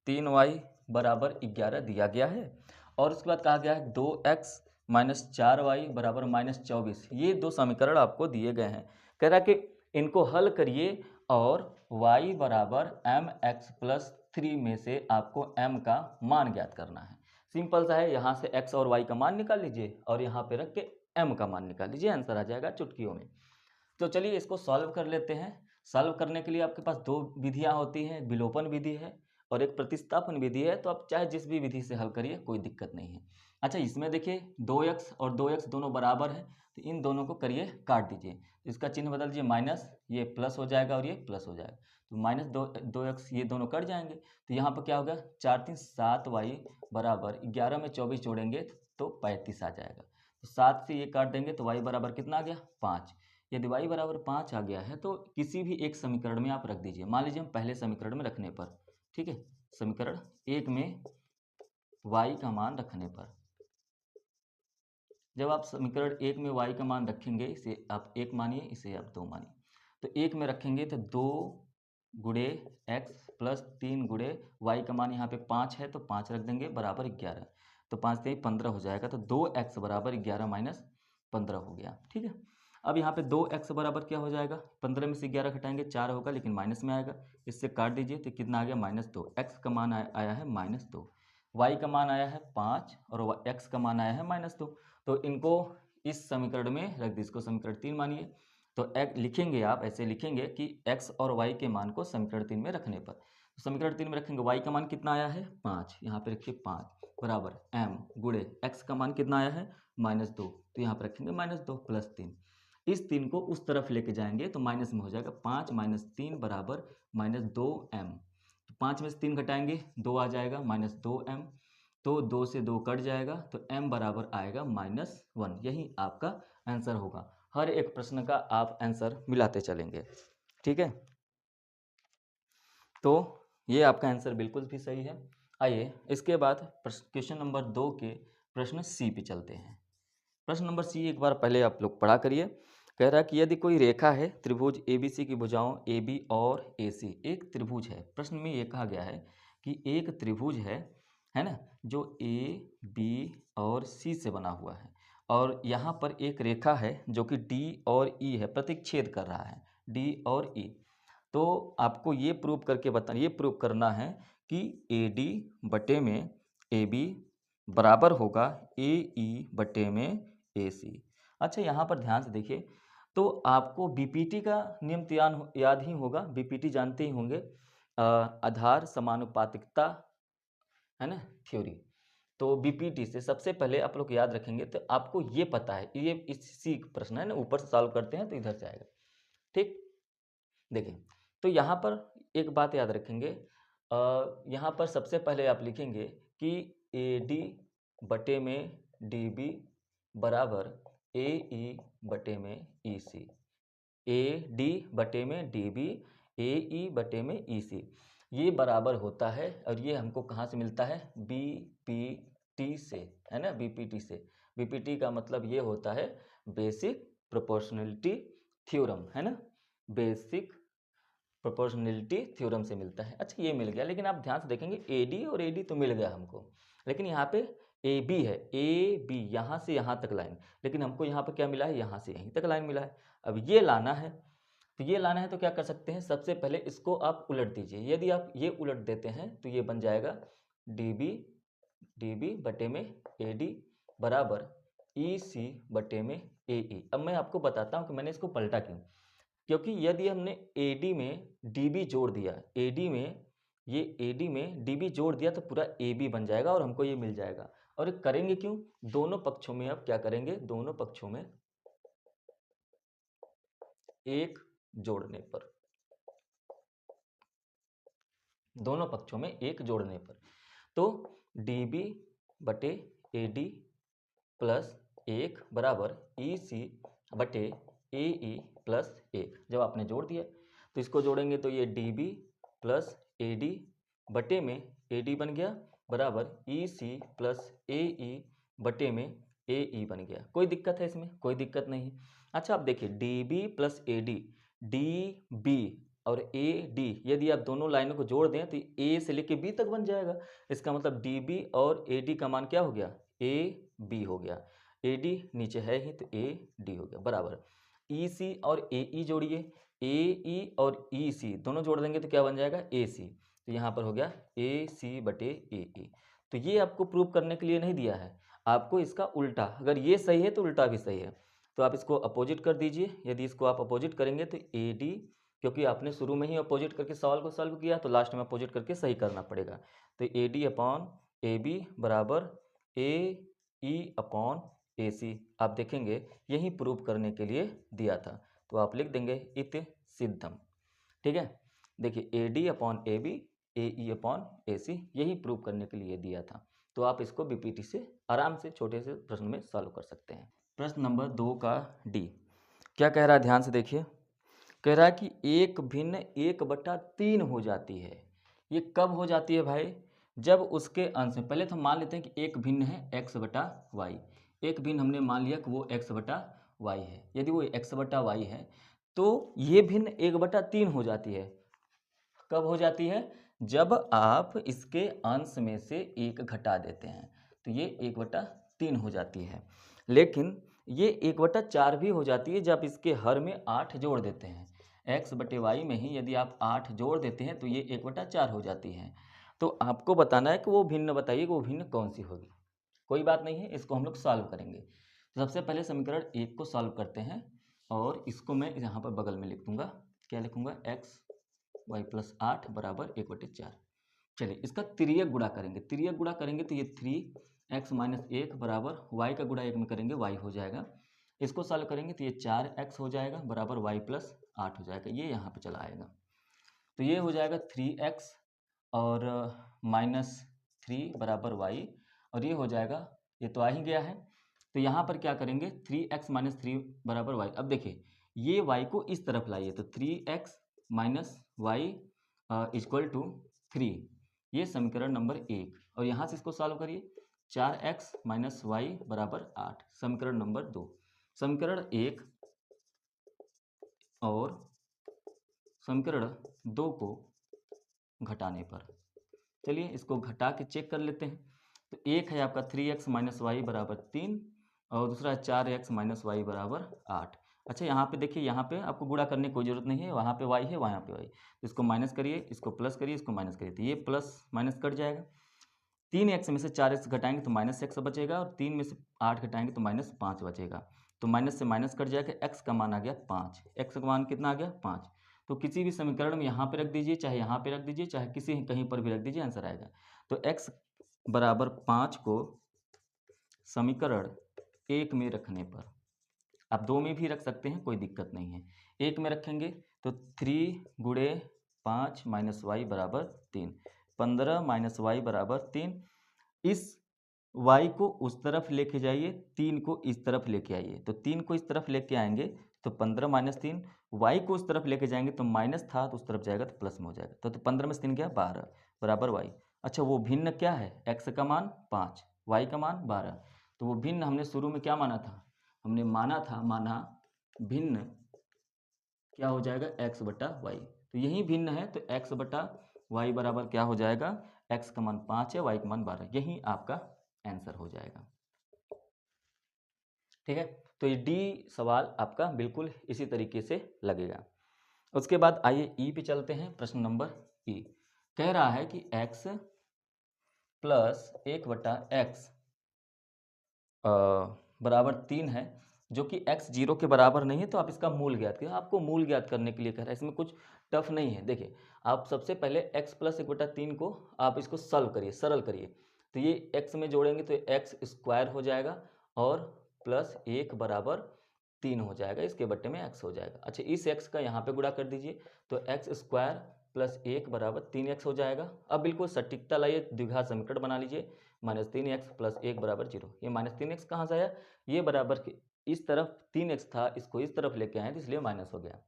[SPEAKER 1] 3y बराबर 11 दिया गया है, और उसके बाद कहा गया है 2x माइनस 4y बराबर माइनस 24। ये दो समीकरण आपको दिए गए हैं। कह रहा है कि इनको हल करिए और y बराबर mx प्लस 3 में से आपको m का मान ज्ञात करना है। सिंपल सा है, यहाँ से x और y का मान निकाल लीजिए और यहाँ पे रख के m का मान निकाल लीजिए, आंसर आ जाएगा चुटकियों में। तो चलिए इसको सॉल्व कर लेते हैं। सॉल्व करने के लिए आपके पास 2 विधियां होती हैं, विलोपन विधि है और एक प्रतिस्थापन विधि है। तो आप चाहे जिस भी विधि से हल करिए, कोई दिक्कत नहीं है। अच्छा, इसमें देखिए 2x और 2x दोनों बराबर है, तो इन दोनों को करिए काट दीजिए। इसका चिन्ह बदल दीजिए, माइनस, ये प्लस हो जाएगा और ये प्लस हो जाएगा। तो माइनस 2x ये दोनों कट जाएंगे, तो यहाँ पर क्या होगा 4 3 7y बराबर 11 में 24 जोड़ेंगे तो 35 आ जाएगा। तो 7 से ये काट देंगे तो y बराबर कितना आ गया 5। यदि y बराबर 5 आ गया है तो किसी भी एक समीकरण में आप रख दीजिए। मान लीजिए हम पहले समीकरण में रखने पर, ठीक है, समीकरण 1 में y का मान रखने पर, जब आप समीकरण 1 में y का मान रखेंगे, इसे आप 1 मानिए, इसे आप 2 मानिए, तो 1 में रखेंगे तो 2 गुणे x प्लस 3 गुणे y का मान यहाँ पे 5 है तो 5 रख देंगे बराबर 11, तो 5 से 15 हो जाएगा। तो 2x बराबर 11 माइनस 15 हो गया। ठीक है, अब यहाँ पे 2x बराबर क्या हो जाएगा, 15 में से 11 घटाएंगे 4 होगा, लेकिन माइनस में आएगा, इससे काट दीजिए तो कितना आ गया -2। x का मान आया है -2, y का मान आया है 5 और x का मान आया है -2। तो इनको इस समीकरण में रख दीजिए, इसको समीकरण 3 मानिए। तो लिखेंगे आप ऐसे लिखेंगे कि x और y के मान को समीकरण 3 में रखने पर, तो समीकरण 3 में रखेंगे y का मान कितना आया है 5, यहाँ पे रखिए 5 बराबर m गुणे x का मान कितना आया है -2, तो यहाँ पर रखेंगे -2 प्लस 3। इस 3 को उस तरफ लेके जाएंगे तो माइनस में हो जाएगा, 5 - 3 बराबर -2m। तो 5 में से 3 घटाएंगे 2 आ जाएगा -2m, तो 2 से 2 कट जाएगा तो m बराबर आएगा -1। यही आपका आंसर होगा। हर एक प्रश्न का आप आंसर मिलाते चलेंगे, ठीक है। तो ये आपका आंसर बिल्कुल भी सही है। आइए इसके बाद क्वेश्चन नंबर 2 के प्रश्न सी पे चलते हैं। प्रश्न नंबर सी एक बार पहले आप लोग पढ़ा करिए। कह रहा है कि यदि कोई रेखा है त्रिभुज ABC की भुजाओं AB और AC, एक त्रिभुज है। प्रश्न में ये कहा गया है कि एक त्रिभुज है ना, जो AB और C से बना हुआ है, और यहाँ पर एक रेखा है जो कि D और E है, प्रतिच्छेद कर रहा है D और E। तो आपको ये प्रूव करना है कि AD बटे में AB बराबर होगा AE बटे में AC। अच्छा, यहाँ पर ध्यान से देखिए, तो आपको बीपीटी का नियम तो याद ही होगा, बीपीटी जानते ही होंगे, आधार समानुपातिकता, है ना, थ्योरी। तो बीपीटी से सबसे पहले आप लोग याद रखेंगे तो आपको ये पता है, ये इसी प्रश्न है ना, ऊपर से सॉल्व करते हैं तो इधर से आएगा, ठीक। देखिए, तो यहाँ पर एक बात याद रखेंगे, यहाँ पर सबसे पहले आप लिखेंगे कि AD बटे में DB बराबर AE बटे में EC। AD बटे में DB AE बटे में EC, ये बराबर होता है, और ये हमको कहाँ से मिलता है, BPT से, है ना, BPT से। BPT का मतलब ये होता है बेसिक प्रोपोर्शनलिटी थ्योरम, है ना, बेसिक प्रोपोर्शनलिटी थ्योरम से मिलता है। अच्छा, ये मिल गया, लेकिन आप ध्यान से देखेंगे AD और AD तो मिल गया हमको, लेकिन यहाँ पे AB है, AB यहाँ से यहाँ तक लाइन, लेकिन हमको यहाँ पर क्या मिला है, यहाँ से यहीं तक लाइन मिला है। अब ये लाना है, तो ये लाना है तो क्या कर सकते हैं, सबसे पहले इसको आप उलट दीजिए। यदि आप ये उलट देते हैं तो ये बन जाएगा DB बटे में AD बराबर EC बटे में AE। अब मैं आपको बताता हूँ कि मैंने इसको पलटा क्यों, क्योंकि यदि हमने AD में DB जोड़ दिया, AD में DB जोड़ दिया तो पूरा AB बन जाएगा और हमको ये मिल जाएगा। और करेंगे क्यों, दोनों पक्षों में अब क्या करेंगे, दोनों पक्षों में एक जोड़ने पर, दोनों पक्षों में एक जोड़ने पर, तो DB बटे AD प्लस 1 बराबर EC बटे AE प्लस 1। जब आपने जोड़ दिया तो इसको जोड़ेंगे तो ये DB प्लस AD बटे में AD बन गया बराबर EC प्लस AE बटे में AE बन गया। कोई दिक्कत है इसमें, कोई दिक्कत नहीं। अच्छा, आप देखिए DB प्लस AD, DB और AD, यदि आप दोनों लाइनों को जोड़ दें तो A से लेके B तक बन जाएगा। इसका मतलब DB और AD का मान क्या हो गया, AB हो गया। AD नीचे है ही तो AD हो गया बराबर EC और AE जोड़िए, AE और EC दोनों जोड़ देंगे तो क्या बन जाएगा, AC। तो यहाँ पर हो गया AC बटे AE। तो ये आपको प्रूव करने के लिए नहीं दिया है, आपको इसका उल्टा, अगर ये सही है तो उल्टा भी सही है, तो आप इसको अपोजिट कर दीजिए। यदि इसको आप अपोजिट करेंगे तो AD, क्योंकि आपने शुरू में ही अपोजिट करके सवाल को सॉल्व किया तो लास्ट में अपोजिट करके सही करना पड़ेगा। तो AD अपॉन AB बराबर AE अपॉन AC। आप देखेंगे यही प्रूव करने के लिए दिया था, तो आप लिख देंगे इत सिद्धम, ठीक है। देखिए AD upon AB AE upon AC, यही प्रूव करने के लिए दिया था, तो आप इसको BPT से आराम से छोटे से प्रश्न में सॉल्व कर सकते हैं। प्रश्न नंबर 2 का D क्या कह रहा है, ध्यान से देखिए। कह रहा है कि एक भिन्न 1/3 हो जाती है। ये कब हो जाती है भाई, जब उसके अंश में, पहले तो हम मान लेते हैं कि एक भिन्न है x/y, एक भिन्न हमने मान लिया कि वो x/y है। यदि वो x/y है तो ये भिन्न 1/3 हो जाती है। कब हो जाती है, जब आप इसके अंश में से 1 घटा देते हैं तो ये 1/3 हो जाती है। लेकिन ये 1/4 भी हो जाती है जब इसके हर में 8 जोड़ देते हैं। x बटे वाई में ही यदि आप 8 जोड़ देते हैं तो ये 1/4 हो जाती है। तो आपको बताना है कि वो भिन्न बताइए कि वो भिन्न कौन सी होगी। कोई बात नहीं है, इसको हम लोग सॉल्व करेंगे। तो सबसे पहले समीकरण 1 को सॉल्व करते हैं और इसको मैं यहाँ पर बगल में लिख दूंगा। क्या लिखूंगा? x y प्लस 8 बराबर 1/4। चलिए इसका तिर्यक गुणा करेंगे। तिर्यक गुणा करेंगे तो ये 3x माइनस 1 बराबर y का गुणा 1 में करेंगे y हो जाएगा। इसको सॉल्व करेंगे तो ये 4x हो जाएगा बराबर y प्लस 8 हो जाएगा। ये यहाँ पे चला आएगा तो ये हो जाएगा 3x और माइनस 3 बराबर y और ये हो जाएगा, ये तो आ ही गया है। तो यहाँ पर क्या करेंगे? 3x माइनस 3 बराबर y। अब देखिए ये y को इस तरफ लाइए तो 3x minus Y equal to 3। ये समीकरण नंबर 1 और यहाँ से इसको सॉल्व करिए। 4x माइनस वाई बराबर 8 समीकरण नंबर 2। समीकरण 1 और समीकरण 2 को घटाने पर, चलिए इसको घटा के चेक कर लेते हैं। तो एक है आपका 3x माइनस वाई बराबर 3 और दूसरा है 4x माइनस वाई बराबर 8। अच्छा यहाँ पे देखिए, यहाँ पे आपको गुणा करने की कोई ज़रूरत नहीं है, वहाँ पे y है वहाँ पे y। तो इसको माइनस करिए, इसको प्लस करिए, इसको माइनस करिए तो ये प्लस माइनस कट जाएगा। 3x में से 4x घटाएंगे तो माइनस x बचेगा और 3 में से 8 घटाएंगे तो माइनस 5 बचेगा। तो माइनस से माइनस कट जाएगा, x का मान आ गया 5। x का मान कितना आ गया? 5। तो किसी भी समीकरण में यहाँ पे रख दीजिए, चाहे यहाँ पे रख दीजिए, चाहे किसी कहीं पर भी रख दीजिए, आंसर आएगा। तो x बराबर 5 को समीकरण 1 में रखने पर, आप 2 में भी रख सकते हैं, कोई दिक्कत नहीं है। 1 में रखेंगे तो 3 गुणे 5 माइनस वाई बराबर 3, 15 माइनस वाई बराबर 3। इस y को उस तरफ लेके जाइए, 3 को इस तरफ लेके आइए। तो 3 को इस तरफ लेके आएंगे तो 15 माइनस 3, y को उस तरफ लेके जाएंगे तो माइनस था तो उस तरफ जाएगा तो प्लस में हो जाएगा। तो 15 में से 3 गया 12 बराबर y। अच्छा वो भिन्न क्या है? x का मान 5, y का मान 12। तो वो भिन्न हमने शुरू में क्या माना था? हमने माना भिन्न क्या हो जाएगा? x बटा वाई। तो यही भिन्न है तो x बटा वाई बराबर क्या हो जाएगा? x का मान 5 है, y का मान 12। यही आपका आंसर हो जाएगा। ठीक है, तो ये डी सवाल आपका बिल्कुल इसी तरीके से लगेगा। उसके बाद आइए ई पे चलते हैं। प्रश्न नंबर ई कह रहा है कि x प्लस 1/x बराबर 3 है, जो कि x 0 के बराबर नहीं है। तो आप इसका मूल ज्ञात करिए। आपको मूल ज्ञात करने के लिए कह रहा है, इसमें कुछ टफ नहीं है। देखिए आप सबसे पहले x प्लस 1/3 को आप इसको सॉल्व करिए, सरल करिए। तो ये x में जोड़ेंगे तो x स्क्वायर हो जाएगा और प्लस 1 बराबर 3 हो जाएगा, इसके बट्टे में x हो जाएगा। अच्छा इस x का यहाँ पे गुणा कर दीजिए तो x स्क्वायर प्लस 1 बराबर 3x हो जाएगा। अब बिल्कुल सटीकता लाइए, द्विघात समीकरण बना लीजिए। -3x प्लस 1 बराबर 0। ये -3x कहाँ से आया? ये बराबर के इस तरफ 3x था, इसको इस तरफ लेके आए तो इसलिए माइनस हो गया।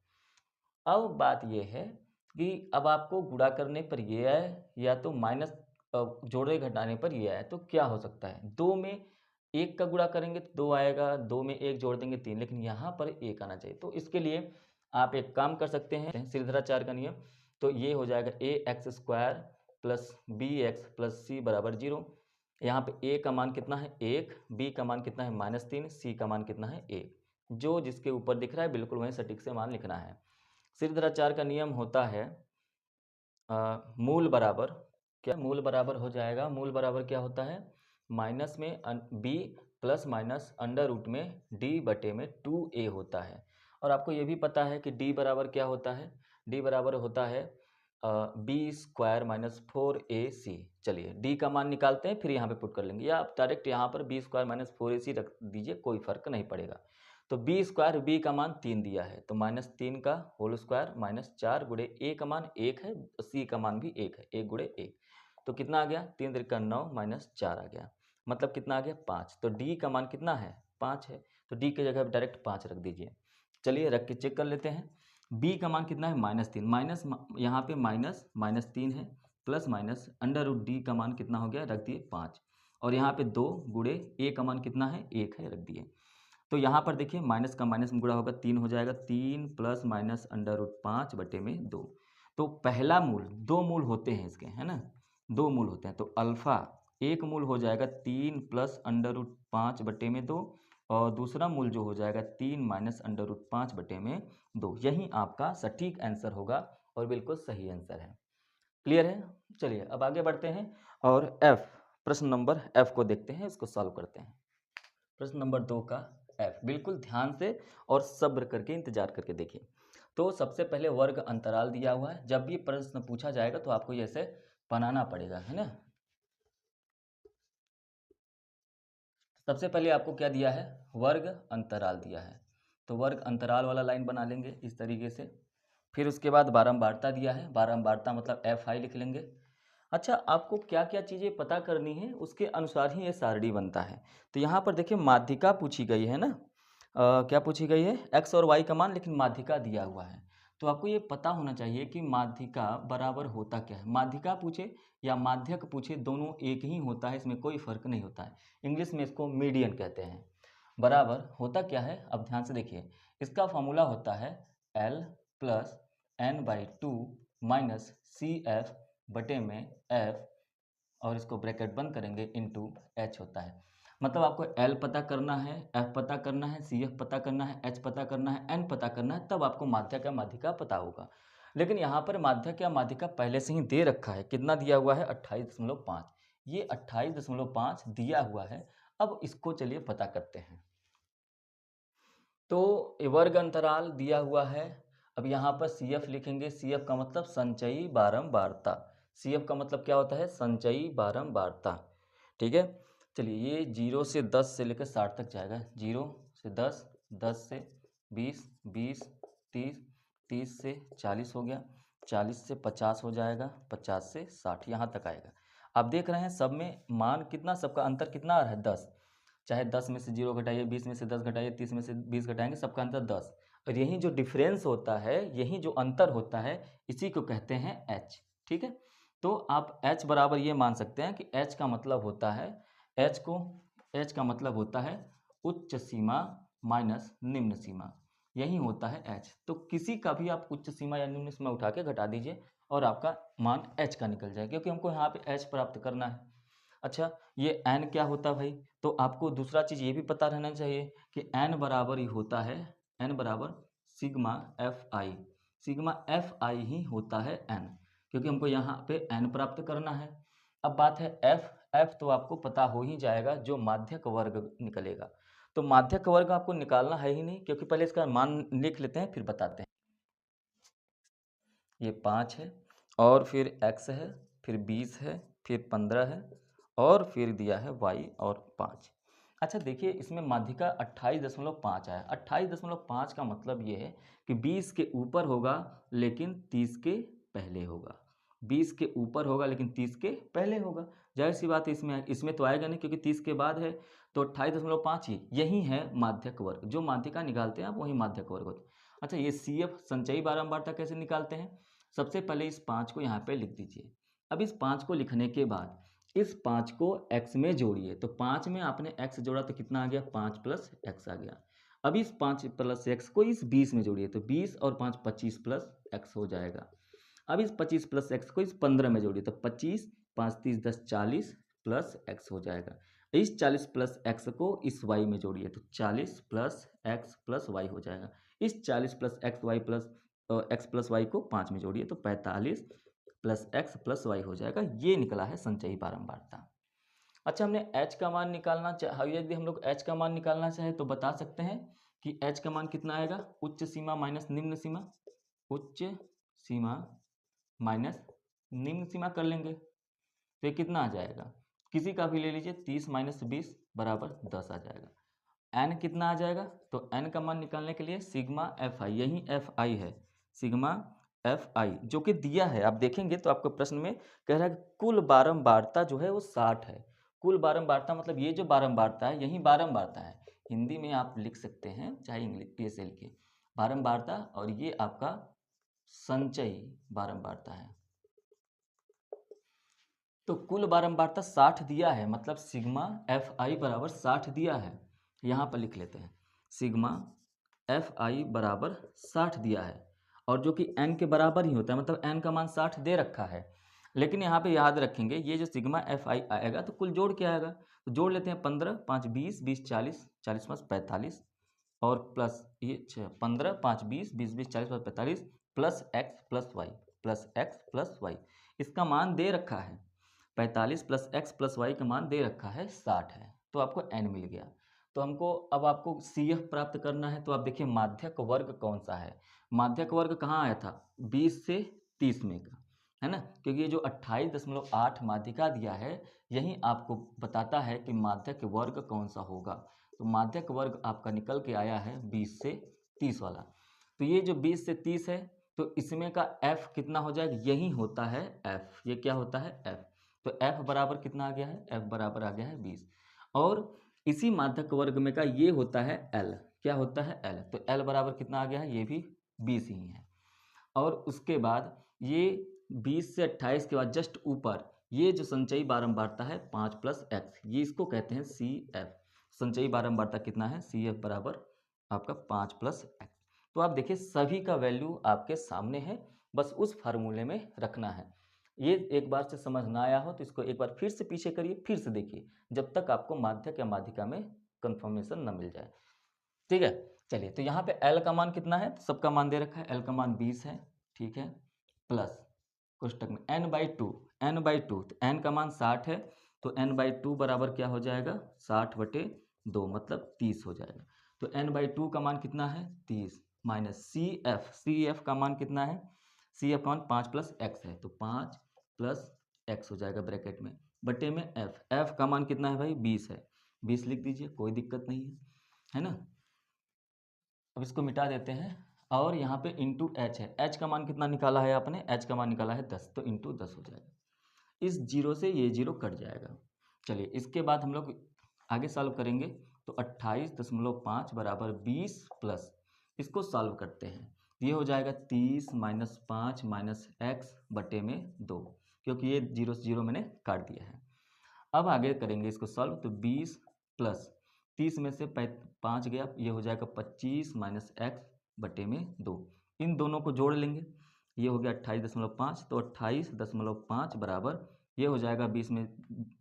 [SPEAKER 1] अब बात ये है कि अब आपको गुणा करने पर ये आए या तो माइनस जोड़े घटाने पर ये आए, तो क्या हो सकता है? 2 में 1 का गुणा करेंगे तो 2 आएगा, 2 में 1 जोड़ देंगे 3, लेकिन यहाँ पर 1 आना चाहिए। तो इसके लिए आप एक काम कर सकते हैं, श्रीधराचार्य का नियम। तो ये हो जाएगा ax square plus bx plus c बराबर 0। यहाँ पे a का मान कितना है? 1, b का मान कितना है? -3, c का मान कितना है? 1। जो जिसके ऊपर दिख रहा है बिल्कुल वहीं सटीक से मान लिखना है। श्रीधराचार्य का नियम होता है मूल बराबर क्या? मूल बराबर हो जाएगा, मूल बराबर क्या होता है? माइनस में b plus minus under root में d बटे में 2a होता है। और आपको ये भी पता है कि d बराबर क्या होता है? d बराबर होता है b स्क्वायर माइनस 4ac। चलिए d का मान निकालते हैं, फिर यहाँ पे पुट कर लेंगे, या आप डायरेक्ट यहाँ पर b स्क्वायर माइनस 4ac रख दीजिए, कोई फर्क नहीं पड़ेगा। तो b स्क्वायर, b का मान 3 दिया है तो -3 का होल स्क्वायर माइनस 4 गुणे a का मान 1 है, c का मान भी 1 है, 1 गुणे 1। तो कितना आ गया? 3 त्रिका 9 माइनस 4 आ गया, मतलब कितना आ गया? 5। तो d का मान कितना है? 5 है, तो d की जगह डायरेक्ट 5 रख दीजिए। चलिए रख के चेक कर लेते हैं। b का मान कितना है? -3, माइनस यहाँ पे -3 है, plus minus under root d का मान कितना हो गया? रख दिए 5। और यहाँ पे 2 गुणे a का मान कितना है? 1 है, रख दिए। तो यहाँ पर देखिए माइनस का माइनस में गुणा होगा 3 हो जाएगा, 3 प्लस माइनस अंडर रूट 5 बटे में 2। तो पहला मूल, 2 मूल होते हैं इसके, है ना, 2 मूल होते हैं। तो अल्फा एक मूल हो जाएगा 3 प्लस अंडर रूट 5 बटे में 2 और दूसरा मूल जो हो जाएगा 3 माइनस √5/2। यही आपका सटीक आंसर होगा और बिल्कुल सही आंसर है। क्लियर है? चलिए अब आगे बढ़ते हैं और एफ, प्रश्न नंबर एफ को देखते हैं, इसको सॉल्व करते हैं। प्रश्न नंबर 2 का एफ, बिल्कुल ध्यान से और सब्र करके इंतजार करके देखिए। तो सबसे पहले वर्ग अंतराल दिया हुआ है। जब भी प्रश्न पूछा जाएगा तो आपको ऐसे बनाना पड़ेगा, है ना। सबसे पहले आपको क्या दिया है, वर्ग अंतराल दिया है, तो वर्ग अंतराल वाला लाइन बना लेंगे इस तरीके से। फिर उसके बाद बारंबारता दिया है, बारंबारता मतलब एफ आई लिख लेंगे। अच्छा, आपको क्या क्या चीज़ें पता करनी है उसके अनुसार ही ये सारणी बनता है। तो यहाँ पर देखिए माध्यिका पूछी गई है ना, क्या पूछी गई है, एक्स और वाई का मान, लेकिन माध्यिका दिया हुआ है। तो आपको ये पता होना चाहिए कि माध्यिका बराबर होता क्या है। माध्यिका पूछे या माध्यक पूछे, दोनों एक ही होता है, इसमें कोई फर्क नहीं होता है। इंग्लिश में इसको मीडियन कहते हैं। बराबर होता क्या है, अब ध्यान से देखिए, इसका फॉर्मूला होता है L plus n/2 minus C F बटे में एफ, और इसको ब्रैकेट बंद करेंगे, इनटू एच होता है। मतलब आपको L पता करना है, F पता करना है, CF पता करना है, H पता करना है, N पता करना है, तब आपको माध्यक या माध्यिका पता होगा। लेकिन यहाँ पर माध्यक या माध्यिका पहले से ही दे रखा है, कितना दिया हुआ है, 28.5। ये 28.5 दिया हुआ है। अब इसको चलिए पता करते हैं। तो वर्ग अंतराल दिया हुआ है। अब यहाँ पर CF लिखेंगे, CF का मतलब संचयी बारंबारता। CF का मतलब क्या होता है, संचयी बारंबारता। ठीक है, चलिए ये 0 से 10 से लेकर 60 तक जाएगा। 0 से 10, 10 से 20, 20, 30, 30 से 40 हो गया, 40 से 50 हो जाएगा, 50 से 60 यहाँ तक आएगा। आप देख रहे हैं सब में मान कितना, सबका अंतर कितना आ रहा है, 10। चाहे 10 में से 0 घटाइए, 20 में से 10 घटाइए, 30 में से 20 घटाएंगे, सबका अंतर 10। और यही जो डिफरेंस होता है, यही जो अंतर होता है, इसी को कहते हैं h। ठीक है, तो आप h बराबर ये मान सकते हैं कि h का मतलब होता है, h का मतलब होता है उच्च सीमा माइनस निम्न सीमा, यही होता है h। तो किसी का भी आप उच्च सीमा या निम्न सीमा उठा के घटा दीजिए और आपका मान h का निकल जाए, क्योंकि हमको यहाँ पे h प्राप्त करना है। अच्छा, ये n क्या होता है भाई, तो आपको दूसरा चीज़ ये भी पता रहना चाहिए कि n बराबर ही होता है, n बराबर sigma F I. Sigma F I ही होता है n, क्योंकि हमको यहाँ पे n प्राप्त करना है। अब बात है f तो आपको पता हो ही जाएगा, जो माध्यक वर्ग निकलेगा। तो माध्यक वर्ग आपको निकालना है ही नहीं, क्योंकि पहले इसका मान लिख लेते हैं फिर बताते हैं। ये 5 है, और फिर x है, फिर 20 है, फिर 15 है, और फिर दिया है y और 5। अच्छा देखिए, इसमें माध्यिका 28.5 आया। 28.5 का मतलब ये है कि 20 के ऊपर होगा लेकिन 30 के पहले होगा। 20 के ऊपर होगा लेकिन 30 के पहले होगा। जाहिर सी बात है, इसमें तो आएगा नहीं, क्योंकि 30 के बाद है। तो 28.5 यही है माध्यक वर्ग। जो माध्यिका निकालते हैं आप, वही माध्यक वर्ग होता है। अच्छा, ये CF संचयी बारंबारता कैसे निकालते हैं, सबसे पहले इस 5 को यहाँ पे लिख दीजिए। अब इस 5 को लिखने के बाद इस 5 को x में जोड़िए। तो 5 में आपने x जोड़ा तो कितना आ गया, 5 प्लस x आ गया। अब इस 5 प्लस x को इस 20 में जोड़िए, तो 20 और 5 25 प्लस x हो जाएगा। अब इस 25 प्लस x को इस 15 में जोड़िए, तो 25, 5 30 10 40 प्लस x हो जाएगा। इस 40 प्लस x को इस y में जोड़िए, तो 40 प्लस x प्लस y हो जाएगा। इस 40 प्लस x प्लस वाई को 5 में जोड़िए, तो 45 प्लस x प्लस वाई हो जाएगा। ये निकला है संचयी बारंबारता। अच्छा, हमने h का मान निकालना यदि हम लोग h का मान निकालना चाहें तो बता सकते हैं कि h का मान कितना आएगा, उच्च सीमा माइनस निम्न सीमा, उच्च सीमा माइनस निम्न सीमा कर लेंगे, तो ये कितना आ जाएगा, किसी का भी ले लीजिए, 30 माइनस 20 बराबर 10 आ जाएगा। n कितना आ जाएगा, तो n का मान निकालने के लिए सिग्मा एफ आई, यही एफ आई है, सिग्मा एफ आई, जो कि दिया है। आप देखेंगे तो आपको प्रश्न में कह रहा है कि कुल बारंबारता जो है वो 60 है। कुल बारंबारता मतलब ये जो बारंबारता है, यही बारंबारता है। हिंदी में आप लिख सकते हैं, चाहे इंग्लिश से लिखिए, बारंबारता, और ये आपका संचयी बारंबारता है। तो कुल बारंबारता 60 दिया है, मतलब सिग्मा एफ आई बराबर 60 दिया है। यहाँ पर लिख लेते हैं, सिग्मा एफ आई बराबर 60 दिया है, और जो कि n के बराबर ही होता है, मतलब n का मान 60 दे रखा है। लेकिन यहाँ पे याद रखेंगे, ये जो सिग्मा एफ आई आएगा तो कुल जोड़ के आएगा। तो जोड़ लेते हैं 15, 5 20, 20 40, 40 5 45 और प्लस ये 15, 5 20, 20 20 40 5 45 plus x plus y, plus x plus y. इसका मान दे रखा है 45 प्लस एक्स प्लस वाई का मान दे रखा है 60 है, तो आपको n मिल गया। तो हमको अब आपको CF प्राप्त करना है। तो आप देखिए माध्यक वर्ग कौन सा है। माध्यक वर्ग कहाँ आया था, 20 से 30 में का, है ना, क्योंकि ये जो 28.8 माध्यिका दिया है यही आपको बताता है कि माध्यक वर्ग कौन सा होगा। तो माध्यक वर्ग आपका निकल के आया है 20 से 30 वाला। तो ये जो 20 से 30 है तो इसमें का f कितना हो जाएगा, यही होता है f, ये क्या होता है f। तो f बराबर कितना आ गया है, f बराबर आ गया है 20। और इसी माध्यक वर्ग में का ये होता है l, क्या होता है l, तो l बराबर कितना आ गया है, ये भी 20 ही है। और उसके बाद ये 20 से 28 के बाद जस्ट ऊपर ये जो संचयी बारंबारता है 5 प्लस एक्स, ये इसको कहते हैं CF। संचयी बारंबारता कितना है, CF बराबर आपका 5 प्लस एक्स। तो आप देखिए सभी का वैल्यू आपके सामने है, बस उस फार्मूले में रखना है। ये एक बार से समझ ना आया हो तो इसको एक बार फिर से पीछे करिए, फिर से देखिए, जब तक आपको माध्यक या माध्यिका में कंफर्मेशन न मिल जाए। ठीक है, चलिए तो यहाँ पे L का मान कितना है, सबका मान दे रखा है, L का मान 20 है, ठीक है, प्लस कोष्टक में n/2, n/2, तो n का मान 60 है, तो n/2 बराबर क्या हो जाएगा, 60/2 मतलब 30 हो जाएगा। तो n/2 का मान कितना है, 30 माइनस CF का मान कितना है, CF का मान 5 प्लस एक्स है, तो 5 प्लस एक्स हो जाएगा ब्रैकेट में, बटे में f का मान कितना है भाई, 20 है, 20 लिख दीजिए, कोई दिक्कत नहीं है ना। अब इसको मिटा देते हैं और यहाँ पे इंटू एच है, एच का मान कितना निकाला है आपने, एच का मान निकाला है 10, तो इंटू 10 हो जाएगा। इस जीरो से ये जीरो कट जाएगा। चलिए इसके बाद हम लोग आगे सॉल्व करेंगे, तो 28.5 बराबर 20 प्लस, इसको सॉल्व करते हैं, ये हो जाएगा 30 माइनस 5 माइनस एक्स बटे में 2, क्योंकि ये जीरो से जीरो मैंने काट दिया है। अब आगे करेंगे इसको सॉल्व, तो 20 प्लस 30 में से 5 गया, ये हो जाएगा 25 माइनस एक्स बटे में 2, इन दोनों को जोड़ लेंगे, ये हो गया 28.5, तो 28.5 बराबर ये हो जाएगा 20 में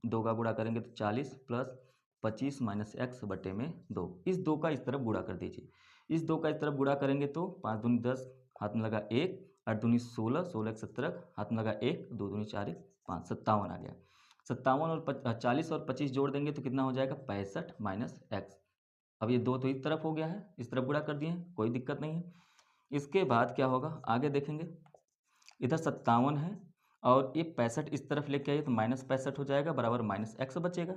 [SPEAKER 1] 2 का गुणा करेंगे तो 40 प्लस 25 माइनस एक्स बटे में 2, इस 2 का इस तरफ गुणा कर दीजिए, इस 2 का इस तरफ गुणा करेंगे तो 5 दूनी 10, हाथ में लगा 1, 8 दूनी 16, 16 एक 17, हाथ में लगा 1, 2 दूनी 4 5, 57 आ गया। 57 और 40 और 25 जोड़ देंगे तो कितना हो जाएगा, 65 माइनस एक्स। अब ये 2 तो इस तरफ हो गया है, इस तरफ गुणा कर दिए हैं, कोई दिक्कत नहीं है। इसके बाद क्या होगा आगे देखेंगे, इधर 57 है और ये 65 इस तरफ लेके आइए तो माइनस 65 हो जाएगा, बराबर माइनस एक्स बचेगा।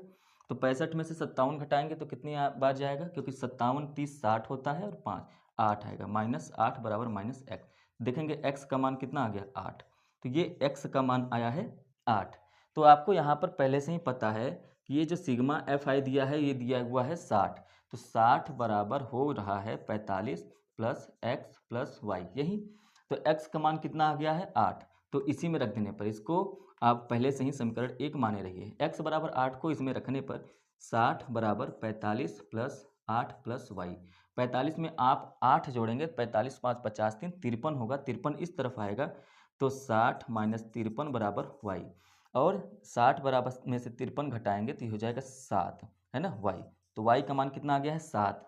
[SPEAKER 1] तो 65 में से 57 घटाएंगे तो कितनी बार जाएगा, क्योंकि 57 30 60 होता है और 5 8 आएगा, माइनस 8 बराबर माइनस एक्स। देखेंगे एक्स का मान कितना आ गया 8, तो ये एक्स का मान आया है 8। तो आपको यहाँ पर पहले से ही पता है कि ये जो सिग्मा एफ आई दिया है ये दिया हुआ है 60, तो 60 बराबर हो रहा है 45 प्लस एक्स प्लस वाई, यही। तो x का मान कितना आ गया है 8, तो इसी में रख देने पर इसको आप पहले से ही समीकरण 1 माने रहिए, x बराबर 8 को इसमें रखने पर 60 बराबर 45 प्लस 8 प्लस वाई। 45 में आप 8 जोड़ेंगे, 45 5 50 3 53 होगा, 53 इस तरफ आएगा, तो 60 माइनस 53 बराबर वाई, और 60 बराबर में से 53 घटाएंगे तो ये हो जाएगा 7, है ना वाई। तो वाई का मान कितना आ गया है 7,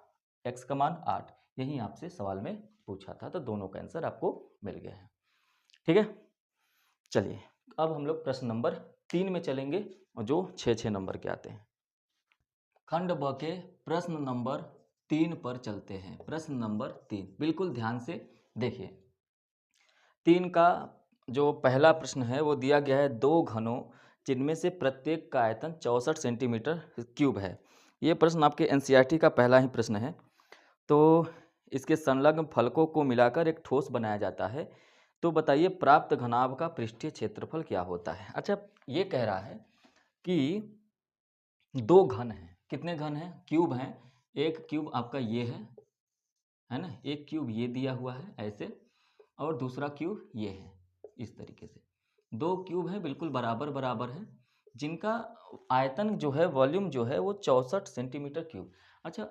[SPEAKER 1] एक्स का मान 8, यही आपसे सवाल में पूछा था, तो दोनों का आंसर आपको मिल गया है। ठीक है, चलिए अब हम लोग प्रश्न नंबर 3 में चलेंगे, और जो 6 नंबर के आते हैं। खंड ब के प्रश्न नंबर 3 पर चलते हैं। प्रश्न नंबर 3 बिल्कुल ध्यान से देखिए। 3 का जो पहला प्रश्न है वो दिया गया है, दो घनों जिनमें से प्रत्येक का आयतन 64 सेंटीमीटर क्यूब है। ये प्रश्न आपके NCERT का पहला ही प्रश्न है। तो इसके संलग्न फलकों को मिलाकर एक ठोस बनाया जाता है, तो बताइए प्राप्त घनाभ का पृष्ठीय क्षेत्रफल क्या होता है। अच्छा, ये कह रहा है कि दो घन हैं, कितने घन हैं, क्यूब हैं, एक क्यूब आपका ये है ना, एक क्यूब ये दिया हुआ है ऐसे, और दूसरा क्यूब ये है इस तरीके से, दो क्यूब हैं बिल्कुल बराबर बराबर हैं, जिनका आयतन जो है, वॉल्यूम जो है वो 64 सेंटीमीटर क्यूब। अच्छा,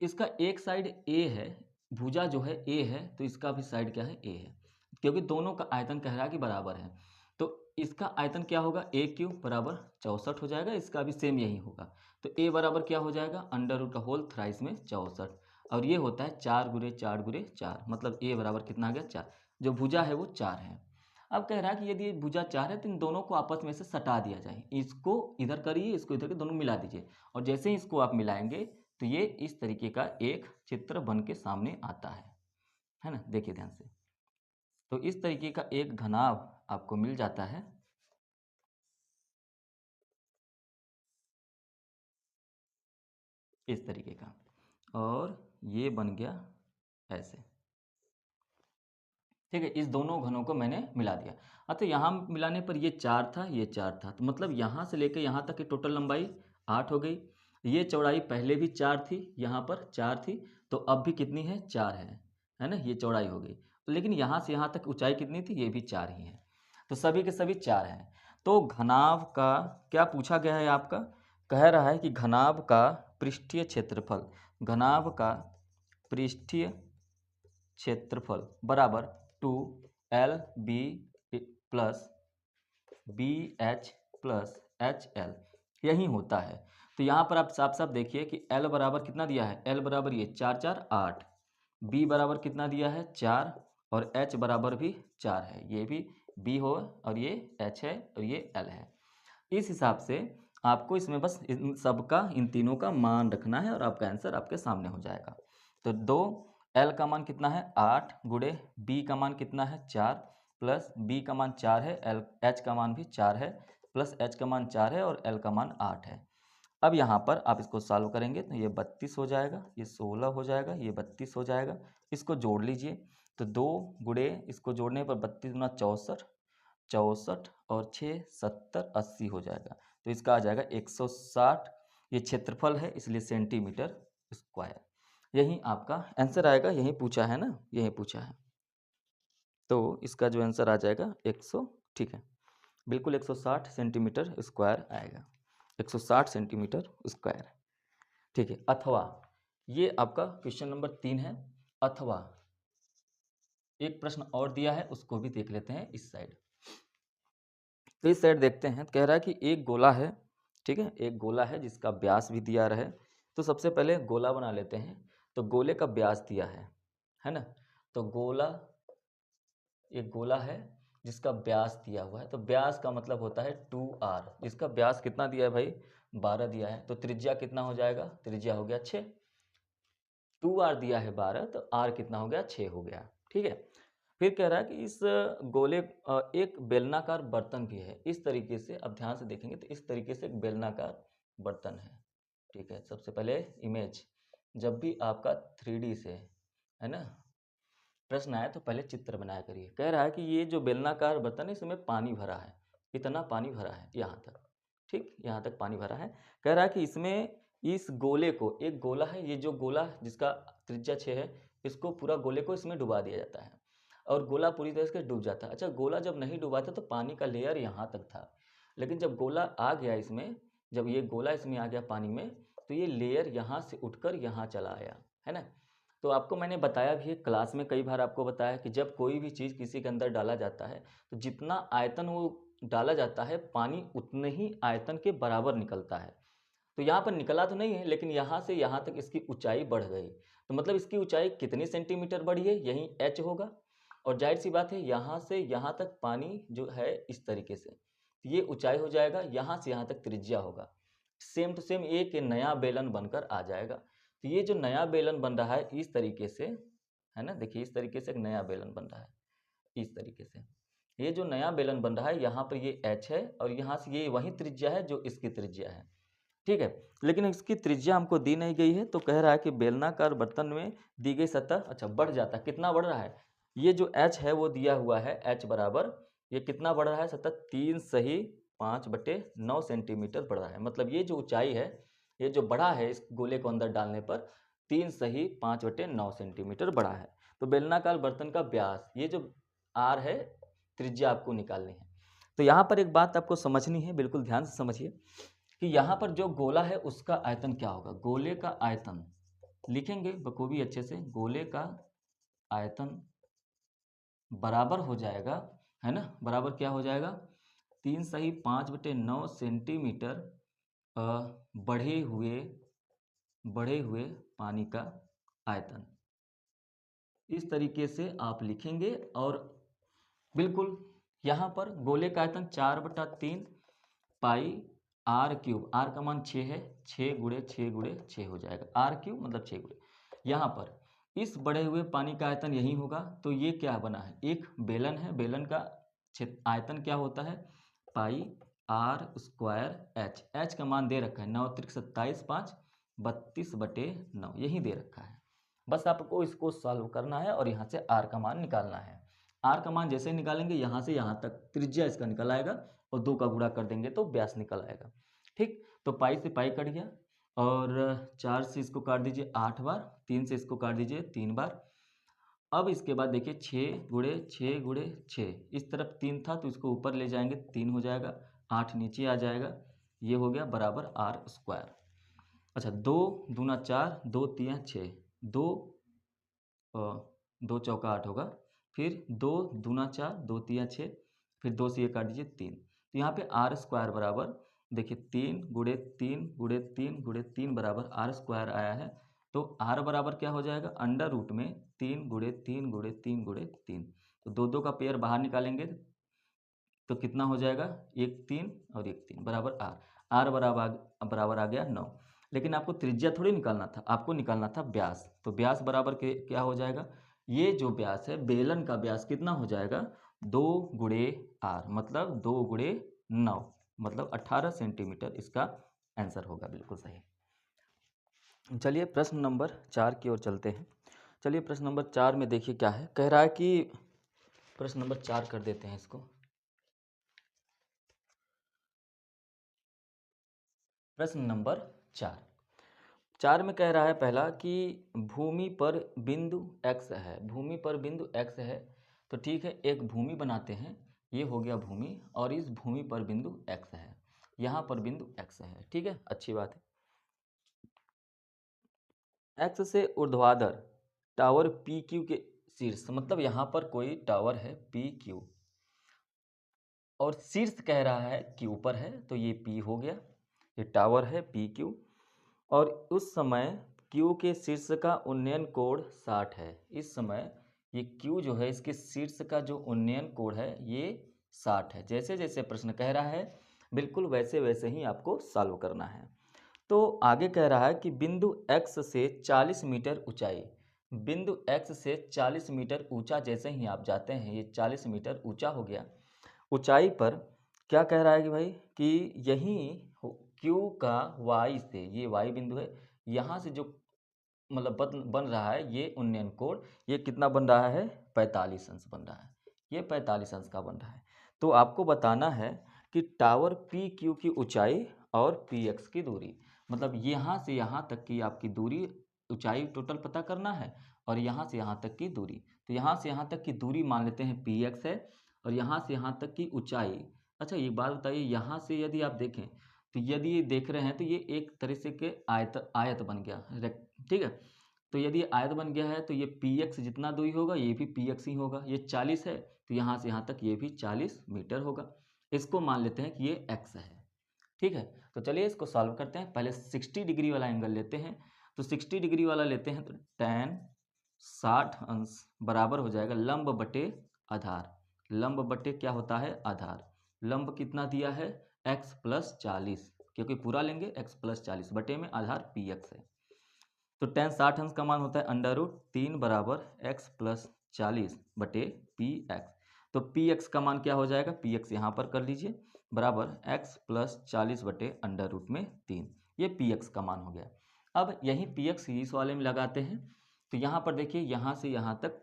[SPEAKER 1] इसका एक साइड ए है, भुजा जो है ए है, तो इसका भी साइड क्या है ए है, क्योंकि दोनों का आयतन कह रहा है कि बराबर है। तो इसका आयतन क्या होगा, ए क्यूब बराबर 64 हो जाएगा, इसका भी सेम यही होगा। तो ए बराबर क्या हो जाएगा, अंडर रूट का होल थ्राइस में 64, और ये होता है 4 गुणे 4 गुणे 4, मतलब ए बराबर कितना आ गया 4। जो भुजा है वो 4 है। अब कह रहा है कि यदि भुजा 4 है तो इन दोनों को आपस में से सटा दिया जाए, इसको इधर करिए, इसको इधर के दोनों मिला दीजिए, और जैसे ही इसको आप मिलाएंगे तो ये इस तरीके का एक चित्र बन के सामने आता है ना। देखिए ध्यान से, तो इस तरीके का एक घनाभ आपको मिल जाता है, इस तरीके का, और ये बन गया ऐसे। ठीक है, इस दोनों घनों को मैंने मिला दिया। तो यहाँ मिलाने पर ये 4 था, ये 4 था, तो मतलब यहाँ से लेकर यहाँ तक की टोटल लंबाई 8 हो गई। ये चौड़ाई पहले भी 4 थी, यहाँ पर 4 थी, तो अब भी कितनी है, 4 है ना, ये चौड़ाई हो गई। लेकिन यहाँ से यहाँ तक ऊंचाई कितनी थी, ये भी 4 ही है, तो सभी के सभी 4 हैं। तो घनाभ का क्या पूछा गया है आपका, कह रहा है कि घनाभ का पृष्ठीय क्षेत्रफल, घनाभ का पृष्ठीय क्षेत्रफल बराबर 2LB plus BH plus HL यही होता है। तो यहाँ पर आप साफ साफ देखिए कि L बराबर कितना दिया है, L बराबर ये 4 4 8, B बराबर कितना दिया है 4, और H बराबर भी 4 है, ये भी B हो और ये H है और ये L है। इस हिसाब से आपको इसमें बस इन सबका, इन तीनों का मान रखना है और आपका आंसर आपके सामने हो जाएगा। तो 2, L का मान कितना है 8 गुणे B का मान कितना है 4, प्लस B का मान 4 है, H का मान भी 4 है, प्लस H का मान 4 है, और L का मान 8 है। अब यहाँ पर आप इसको सॉल्व करेंगे तो ये 32 हो जाएगा, ये 16 हो जाएगा, ये 32 हो जाएगा। इसको जोड़ लीजिए, तो 2 गुणे इसको जोड़ने पर 32 गुना 64, 64 और 6 70 80 हो जाएगा। तो इसका आ जाएगा 160। ये क्षेत्रफल है इसलिए सेंटीमीटर स्क्वायर। यही आपका आंसर आएगा, यही पूछा है ना, यही पूछा है। तो इसका जो आंसर आ जाएगा 100, ठीक है, बिल्कुल 160 सेंटीमीटर स्क्वायर आएगा, 160 सेंटीमीटर स्क्वायर। ठीक है, अथवा ये आपका क्वेश्चन नंबर 3 है। अथवा एक प्रश्न और दिया है, उसको भी देख लेते हैं इस साइड। तो इस साइड देखते हैं, कह रहा है कि एक गोला है, ठीक है, एक गोला है जिसका व्यास भी दिया रहे। तो सबसे पहले गोला बना लेते हैं। तो गोले का व्यास दिया है ना। तो गोला, एक गोला है जिसका व्यास दिया हुआ है, तो व्यास का मतलब होता है 2r, जिसका व्यास कितना दिया है भाई 12 दिया है। तो त्रिज्या कितना हो जाएगा, त्रिज्या हो गया 6, 2r दिया है 12, तो r कितना हो गया 6 हो गया। ठीक है, फिर कह रहा है कि इस गोले एक बेलनाकार बर्तन भी है, इस तरीके से अब ध्यान से देखेंगे तो इस तरीके से एक बेलनाकार बर्तन है। ठीक है, सबसे पहले इमेज, जब भी आपका 3D से है ना प्रश्न आया तो पहले चित्र बनाया करिए। कह रहा है कि ये जो बेलनाकार बर्तन है इसमें पानी भरा है, इतना पानी भरा है यहाँ तक, ठीक, यहाँ तक पानी भरा है। कह रहा है कि इसमें इस गोले को, एक गोला है, ये जो गोला जिसका त्रिज्या 6 है, इसको पूरा गोले को इसमें डुबा दिया जाता है और गोला पूरी तरह से डूब जाता है। अच्छा, गोला जब नहीं डूबा था तो पानी का लेयर यहाँ तक था, लेकिन जब गोला आ गया इसमें, जब ये गोला इसमें आ गया पानी में, तो ये लेयर यहाँ से उठकर यहाँ चला आया, है ना। तो आपको मैंने बताया भी है, क्लास में कई बार आपको बताया कि जब कोई भी चीज़ किसी के अंदर डाला जाता है तो जितना आयतन वो डाला जाता है, पानी उतने ही आयतन के बराबर निकलता है। तो यहाँ पर निकला तो नहीं है, लेकिन यहाँ से यहाँ तक इसकी ऊंचाई बढ़ गई, तो मतलब इसकी ऊंचाई कितनी सेंटीमीटर बढ़ी है, यही h होगा। और जाहिर सी बात है यहाँ से यहाँ तक पानी जो है इस तरीके से, तो ये ऊंचाई हो जाएगा, यहाँ से यहाँ तक त्रिज्या होगा। सेम टू सेम एक नया बेलन बनकर आ जाएगा। तो ये जो नया बेलन बन रहा है इस तरीके से, है ना, देखिए इस तरीके से एक नया बेलन बन रहा है, इस तरीके से ये जो नया बेलन बन रहा है, यहाँ पर ये h है और यहाँ से ये वही त्रिज्या है जो इसकी त्रिज्या है। ठीक है, लेकिन इसकी त्रिज्या हमको दी नहीं गई है, तो कह रहा है कि बेलनाकार बर्तन में दी गई सतह, अच्छा बढ़ जाता है, कितना बढ़ रहा है, ये जो h है वो दिया हुआ है, h बराबर ये कितना बढ़ रहा है सतह 3 सही 5/9 सेंटीमीटर बढ़ रहा है। मतलब ये जो ऊंचाई है, ये जो बढ़ा है इस गोले को अंदर डालने पर 3 सही 5/9 सेंटीमीटर बढ़ा है। तो बेलनाकार बर्तन का व्यास, ये जो r है, त्रिज्या आपको निकालनी है। तो यहाँ पर एक बात आपको समझनी है, बिल्कुल ध्यान से समझिए कि यहाँ पर जो गोला है उसका आयतन क्या होगा। गोले का आयतन लिखेंगे बखूबी अच्छे से, गोले का आयतन बराबर हो जाएगा, है ना, बराबर क्या हो जाएगा, 3 सही 5/9 सेंटीमीटर बढ़े हुए पानी का आयतन। इस तरीके से आप लिखेंगे और बिल्कुल यहाँ पर गोले का आयतन 4/3 पाई आर क्यूब, आर का मान 6 है, 6 हो जाएगा, आर क्यूब मतलब 6 गुणे। यहाँ पर इस बढ़े हुए पानी का आयतन यही होगा, तो ये क्या बना है, एक बेलन है, बेलन का आयतन क्या होता है, पाई आर स्क्वायर एच, एच का मान दे रखा है 9 त्रिक 27 5 32/9, यही दे रखा है। बस आपको इसको सॉल्व करना है और यहाँ से आर का मान निकालना है। आर का मान जैसे निकालेंगे यहाँ से यहाँ तक त्रिज्या इसका निकल आएगा और 2 का गुणा कर देंगे तो व्यास निकल आएगा। ठीक, तो पाई से पाई कट गया और 4 से इसको काट दीजिए 8 बार, 3 से इसको काट दीजिए 3 बार। अब इसके बाद देखिए 6 × 6 × 6, इस तरफ 3 था तो इसको ऊपर ले जाएंगे 3 हो जाएगा, 8 नीचे आ जाएगा, ये हो गया बराबर आर स्क्वायर। अच्छा 2 दूना 4, 2 तिया 6, 2 चौका 8 होगा, फिर 2 दूना 4, 2 तिया 6, फिर 2 से ये काट दीजिए 3, तो यहाँ पे आर स्क्वायर बराबर देखिए 3 × 3 × 3 × 3 बराबर आर स्क्वायर आया है। तो आर बराबर क्या हो जाएगा, अंडर रूट में 3 × 3 × 3 × 3, तो 2 का पेयर बाहर निकालेंगे तो कितना हो जाएगा, 1 3 और 1 3 बराबर आर, आर बराबर आ गया 9। लेकिन आपको त्रिज्या थोड़ी निकालना था, आपको निकालना था व्यास, तो व्यास बराबर के क्या हो जाएगा, ये जो व्यास है बेलन का व्यास कितना हो जाएगा, 2 × आर मतलब 2 × 9 मतलब 18 सेंटीमीटर इसका आंसर होगा, बिल्कुल सही। चलिए प्रश्न नंबर 4 की ओर चलते हैं। चलिए प्रश्न नंबर 4 में देखिए क्या है, कह रहा है कि प्रश्न नंबर 4 कर देते हैं इसको। प्रश्न नंबर 4 में कह रहा है पहला कि भूमि पर बिंदु x है, भूमि पर बिंदु x है, तो ठीक है एक भूमि बनाते हैं, ये हो गया भूमि और इस भूमि पर बिंदु x है, यहाँ पर बिंदु x है, ठीक है अच्छी बात है। x से ऊर्ध्वाधर टावर PQ के शीर्ष, मतलब यहाँ पर कोई टावर है PQ और शीर्ष कह रहा है Q पर है, तो ये P हो गया, ये टावर है PQ और उस समय Q के शीर्ष का उन्नयन कोण 60 है। इस समय ये Q जो है इसके शीर्ष का जो उन्नयन कोण है ये 60 है। जैसे जैसे प्रश्न कह रहा है बिल्कुल वैसे वैसे ही आपको सॉल्व करना है। तो आगे कह रहा है कि बिंदु X से 40 मीटर ऊंचाई, बिंदु X से 40 मीटर ऊंचा जैसे ही आप जाते हैं ये 40 मीटर ऊंचा हो गया। ऊंचाई पर क्या कह रहा है कि भाई कि यहीं Q का Y से, ये Y बिंदु है, यहाँ से जो मतलब बन रहा है ये उन्नयन कोण, ये कितना बन रहा है 45 अंश बन रहा है, ये 45 अंश का बन रहा है। तो आपको बताना है कि टावर PQ की ऊंचाई और PX की दूरी, मतलब यहाँ से यहाँ तक की आपकी दूरी, ऊंचाई टोटल पता करना है और यहाँ से यहाँ तक की दूरी, तो यहाँ से यहाँ तक की दूरी मान लेते हैं PX है और यहाँ से यहाँ तक की ऊंचाई। अच्छा एक बात बताइए, यहाँ से यदि आप देखें तो यदि ये देख रहे हैं तो ये एक तरह से के आयत बन गया, ठीक है। तो यदि आयत बन गया है तो ये PX जितना दूरी होगा ये भी PX ही होगा, ये 40 है तो यहाँ से यहाँ तक ये भी 40 मीटर होगा। इसको मान लेते हैं कि ये x है, ठीक है। तो चलिए इसको सॉल्व करते हैं। पहले 60 डिग्री वाला एंगल लेते हैं, तो 60 डिग्री वाला लेते हैं तो tan 60 अंश बराबर हो जाएगा लंब बटे आधार, लंब बटे क्या होता है आधार, लंब कितना दिया है x + 40, क्योंकि पूरा लेंगे x + 40 बटे में आधार PX है, तो tan 60 अंश का मान होता है √3 बराबर x + 40 बटे PX। तो PX का मान क्या हो जाएगा, PX यहाँ पर कर लीजिए बराबर x + 40 बटे √3, ये PX का मान हो गया। अब यही PX इस वाले में लगाते हैं, तो यहाँ पर देखिए यहाँ से यहाँ तक,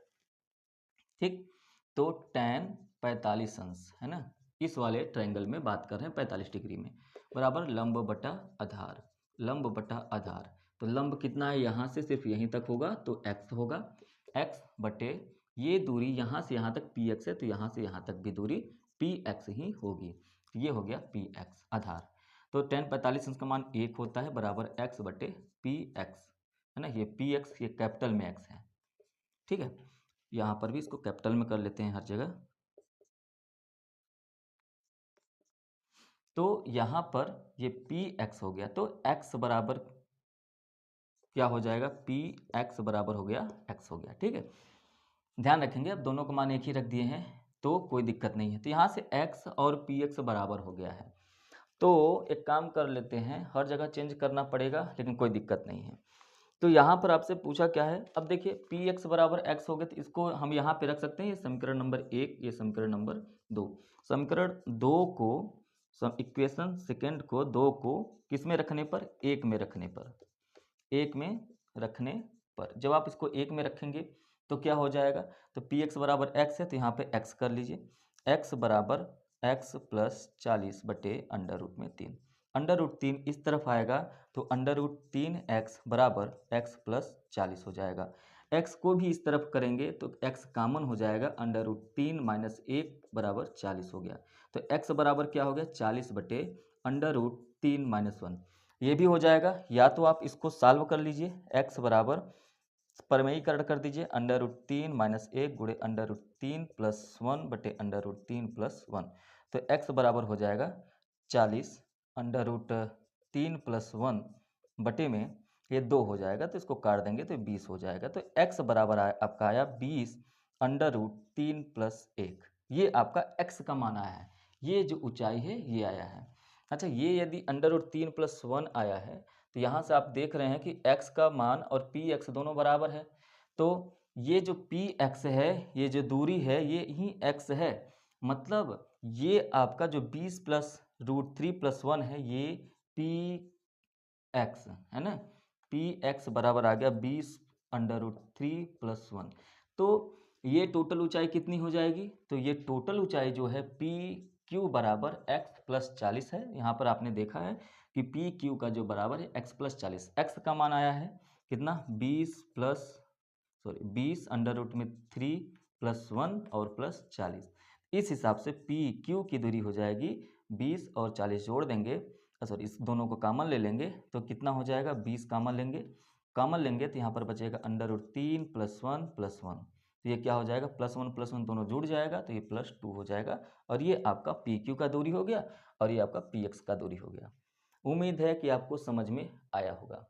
[SPEAKER 1] ठीक, तो tan 45 अंश है ना, इस वाले ट्रायंगल में बात कर रहे हैं 45 डिग्री में, बराबर लंब बटा आधार, लंब बटा आधार, तो लंब कितना है यहाँ से सिर्फ यहीं तक होगा तो x होगा, x बटे ये दूरी यहाँ से यहाँ तक PX है तो यहाँ से यहाँ तक भी दूरी PX ही होगी, ये हो गया PX आधार। तो tan 45 अंश का मान 1 होता है बराबर x बटे PX है ना, ये PX ये कैपिटल में x है, ठीक है। यहाँ पर भी इसको कैपिटल में कर लेते हैं हर जगह, तो यहाँ पर ये पी एक्स हो गया, तो एक्स बराबर क्या हो जाएगा, पी एक्स बराबर हो गया एक्स हो गया। ठीक है, ध्यान रखेंगे अब दोनों का मान एक ही रख दिए हैं तो कोई दिक्कत नहीं है। तो यहाँ से x और पी एक्स बराबर हो गया है। तो एक काम कर लेते हैं, हर जगह चेंज करना पड़ेगा लेकिन कोई दिक्कत नहीं है। तो यहाँ पर आपसे पूछा क्या है, अब देखिए पी एक्स बराबर एक्स हो गया, तो इसको हम यहाँ पे रख सकते हैं, ये समीकरण नंबर 1, ये समीकरण नंबर 2। समीकरण 2 को, इक्वेशन सेकेंड को, 2 को किस में रखने पर, 1 में रखने पर, 1 में रखने पर जब आप इसको 1 में रखेंगे तो क्या हो जाएगा, तो पी एक्स बराबर एक्स है तो यहाँ पे एक्स कर लीजिए, एक्स बराबर एक्स प्लस 40 बटे अंडर रूट में 3। अंडर रूट 3 इस तरफ आएगा तो अंडर रूट 3 एक्स बराबर एक्स प्लस 40 हो जाएगा। एक्स को भी इस तरफ करेंगे तो एक्स कामन हो जाएगा, अंडर रूट 3 माइनस 1 बराबर 40 हो गया। तो एक्स बराबर क्या हो गया, 40 बटे अंडर रूट 3 माइनस 1। ये भी हो जाएगा, या तो आप इसको सॉल्व कर लीजिए, x बराबर परमेयीकरण कर दीजिए, अंडर रूट 3 माइनस 1 गुणे अंडर रूट 3 प्लस 1 बटे अंडर रूट 3 प्लस 1। तो x बराबर हो जाएगा 40 अंडर रूट 3 प्लस 1 बटे में ये 2 हो जाएगा, तो इसको काट देंगे तो 20 हो जाएगा। तो x बराबर आपका आया 20 अंडर रूट 3 प्लस 1। ये आपका x का मान आया है, ये जो ऊंचाई है ये आया है। अच्छा, ये यदि अंडर रूट 3 प्लस 1 आया है तो यहाँ से आप देख रहे हैं कि x का मान और पी एक्स दोनों बराबर है। तो ये जो पी एक्स है, ये जो दूरी है ये ही x है, मतलब ये आपका जो 20 प्लस रूट 3 प्लस 1 है ये पी एक्स है ना, पी एक्स बराबर आ गया 20 अंडर रूट 3 प्लस 1। तो ये टोटल ऊंचाई कितनी हो जाएगी, तो ये टोटल ऊंचाई जो है पी क्यू बराबर एक्स प्लस 40 है। यहाँ पर आपने देखा है कि पी क्यू का जो बराबर है एक्स प्लस 40, एक्स का मान आया है कितना, 20 अंडर रूट में 3 प्लस 1 और प्लस 40। इस हिसाब से पी क्यू की दूरी हो जाएगी 20 और 40 जोड़ देंगे, सॉरी इस दोनों को कॉमन ले लेंगे तो कितना हो जाएगा, 20 कॉमन लेंगे, कॉमन लेंगे तो यहाँ पर बचेगा अंडर रूट 3 प्लस 1 प्लस 1। तो ये क्या हो जाएगा, प्लस 1 दोनों जुड़ जाएगा तो ये +2 हो जाएगा। और ये आपका पी क्यू का दूरी हो गया और ये आपका पी एक्स का दूरी हो गया। उम्मीद है कि आपको समझ में आया होगा।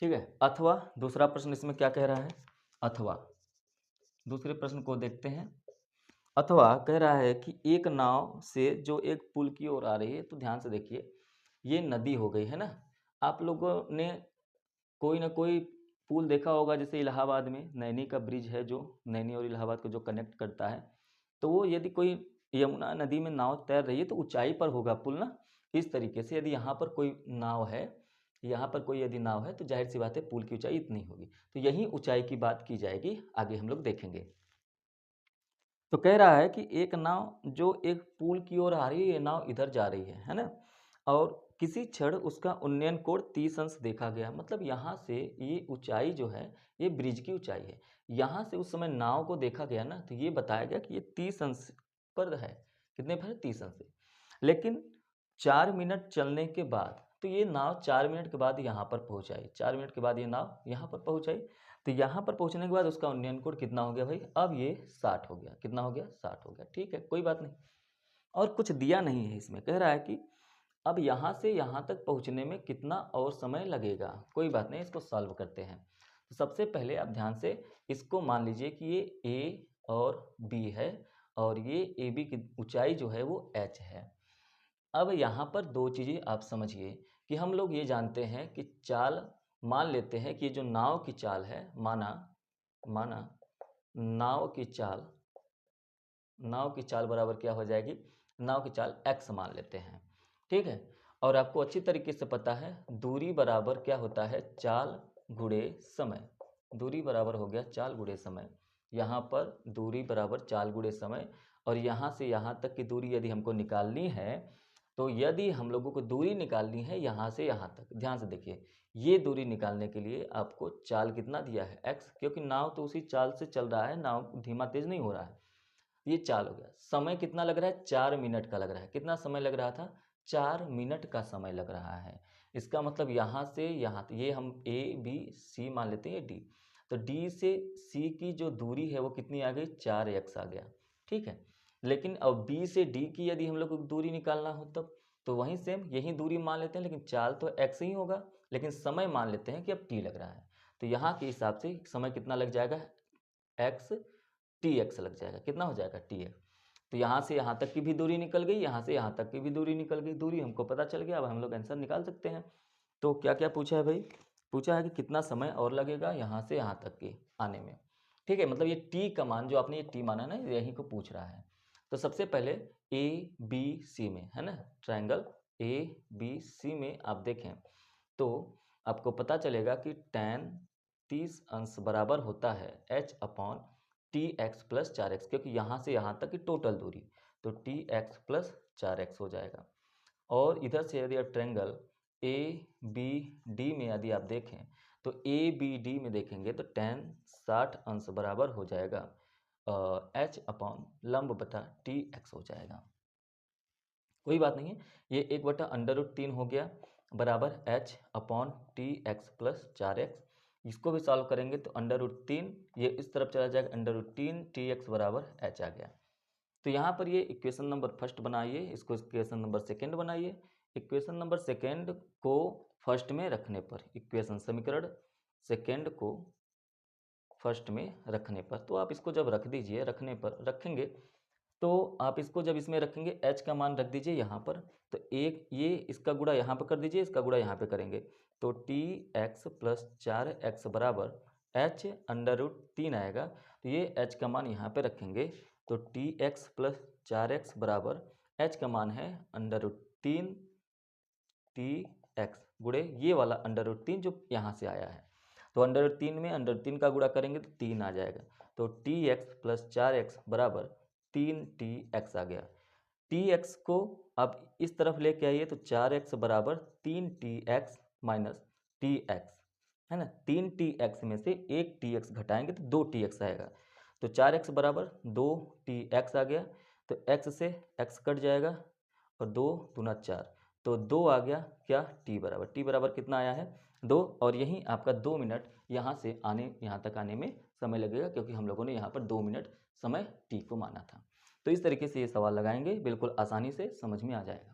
[SPEAKER 1] ठीक है, अथवा दूसरा प्रश्न इसमें क्या कह रहा है, अथवा दूसरे प्रश्न को देखते हैं। अथवा कह रहा है कि एक नाव से जो एक पुल की ओर आ रही है, तो ध्यान से देखिए, ये नदी हो गई है ना। आप लोगों ने कोई ना कोई पुल देखा होगा, जैसे इलाहाबाद में नैनी का ब्रिज है जो नैनी और इलाहाबाद को जो कनेक्ट करता है, तो वो यदि कोई यमुना नदी में नाव तैर रही है तो ऊंचाई पर होगा पुल ना। इस तरीके से यदि यहाँ पर कोई नाव है, यहाँ पर कोई यदि नाव है तो जाहिर सी बात है पुल की ऊंचाई इतनी होगी। तो यही ऊंचाई की बात की जाएगी, आगे हम लोग देखेंगे। तो कह रहा है कि एक नाव जो एक पुल की ओर आ रही है, ये नाव इधर जा रही है ना, और किसी क्षण उसका उन्नयन कोण 30 अंश देखा गया। मतलब यहाँ से ये ऊंचाई जो है ये ब्रिज की ऊंचाई है, यहाँ से उस समय नाव को देखा गया ना, तो ये बताया गया कि ये 30 अंश पर है। कितने पर है, 30 अंश पे। लेकिन 4 मिनट चलने के बाद, तो ये नाव 4 मिनट के बाद यहाँ पर पहुँच आई, 4 मिनट के बाद ये नाव यहाँ पर पहुँच आई। तो यहाँ पर पहुँचने के बाद उसका उन्नयन कोण कितना हो गया भाई, अब ये 60 हो गया। कितना हो गया, 60 हो गया। ठीक है, कोई बात नहीं। और कुछ दिया नहीं है इसमें, कह रहा है कि अब यहाँ से यहाँ तक पहुँचने में कितना और समय लगेगा। कोई बात नहीं, इसको सॉल्व करते हैं। तो सबसे पहले आप ध्यान से इसको मान लीजिए कि ये ए और बी है, और ये ए बी की ऊंचाई जो है वो एच है। अब यहाँ पर दो चीज़ें आप समझिए कि हम लोग ये जानते हैं कि चाल, मान लेते हैं कि ये जो नाव की चाल है, माना माना नाव की चाल बराबर क्या हो जाएगी, नाव की चाल x मान लेते हैं। ठीक है, और आपको अच्छी तरीके से पता है दूरी बराबर क्या होता है, चाल गुणे समय। दूरी बराबर हो गया चाल गुणे समय। यहाँ पर दूरी बराबर चाल गुणे समय, और यहाँ से यहाँ तक की दूरी यदि हमको निकालनी है, तो यदि हम लोगों को दूरी निकालनी है यहाँ से यहाँ तक, ध्यान से देखिए, ये दूरी निकालने के लिए आपको चाल कितना दिया है, x, क्योंकि नाव तो उसी चाल से चल रहा है, नाव धीमा तेज नहीं हो रहा है। ये चाल हो गया। समय कितना लग रहा है, 4 मिनट का लग रहा है। कितना समय लग रहा था, 4 मिनट का समय लग रहा है। इसका मतलब यहाँ से यहाँ, ये हम ए बी सी मान लेते हैं, डी, तो डी से सी की जो दूरी है वो कितनी आ गई, 4x आ गया। ठीक है, लेकिन अब बी से डी की यदि हम लोग को दूरी निकालना हो तब, तो वहीं सेम यही दूरी मान लेते हैं, लेकिन चाल तो x ही होगा, लेकिन समय मान लेते हैं कि अब t लग रहा है। तो यहाँ के हिसाब से समय कितना लग जाएगा, x tx लग जाएगा। कितना हो जाएगा, tx। तो यहाँ से यहाँ तक की भी दूरी निकल गई, यहाँ से यहाँ तक की भी दूरी निकल गई, दूरी हमको पता चल गया। अब हम लोग आंसर निकाल सकते हैं। तो क्या क्या पूछा है भाई, पूछा है कि कितना समय और लगेगा यहाँ से यहाँ तक के आने में। ठीक है, मतलब ये टी का मान जो आपने ये टी माना ना, यही को पूछ रहा है। तो सबसे पहले ए बी सी में है ना, ट्रायंगल ए बी सी में आप देखें तो आपको पता चलेगा कि tan 30 अंश बराबर होता है h upon T x plus 4x, क्योंकि यहाँ से यहाँ तक की टोटल दूरी, तो टी एक्स प्लस 4x हो जाएगा। और इधर से यदि आप ट्रायंगल ए बी डी में यदि आप देखें तो ए बी डी में देखेंगे तो tan 60 अंश बराबर हो जाएगा h अपॉन लंब बटा टी एक्स हो जाएगा। कोई बात नहीं है, ये 1/√3 हो गया बराबर h upon T x plus 4x। इसको भी सॉल्व करेंगे तो √3 ये इस तरफ चला जाएगा, √3 टी एक्स बराबर h आ गया। तो यहाँ पर ये इक्वेशन नंबर फर्स्ट बनाइए, इसको इक्वेशन नंबर सेकंड बनाइए। इक्वेशन नंबर सेकंड को फर्स्ट में रखने पर, इक्वेशन समीकरण सेकंड को फर्स्ट में रखने पर, तो आप इसको जब रख दीजिए, रखने पर रखेंगे तो आप इसको जब इसमें रखेंगे h का मान रख दीजिए यहाँ पर, तो एक ये इसका गुणा यहाँ पर कर दीजिए, इसका गुणा यहाँ पे करेंगे तो टी एक्स प्लस 4x बराबर h √3 आएगा। तो ये h का मान यहाँ पे रखेंगे तो टी एक्स प्लस 4x बराबर h का मान है √3 टी एक्स गुणे ये वाला √3 जो यहाँ से आया है। तो √3 में √3 का गुणा करेंगे तो 3 आ जाएगा, तो टी एक्स प्लस 4x बराबर 3tx आ गया। tx को अब इस तरफ लेके आइए तो 4x बराबर 3tx माइनस tx है ना, 3tx में से एक tx घटाएंगे तो 2tx आएगा, तो 4x बराबर 2tx आ गया। तो x से x कट जाएगा और 2 दूना 4, तो 2 आ गया क्या, t बराबर कितना आया है 2। और यहीं आपका 2 मिनट यहाँ से आने यहाँ तक आने में समय लगेगा, क्योंकि हम लोगों ने यहाँ पर 2 मिनट समय t को माना था। तो इस तरीके से ये सवाल लगाएंगे, बिल्कुल आसानी से समझ में आ जाएगा।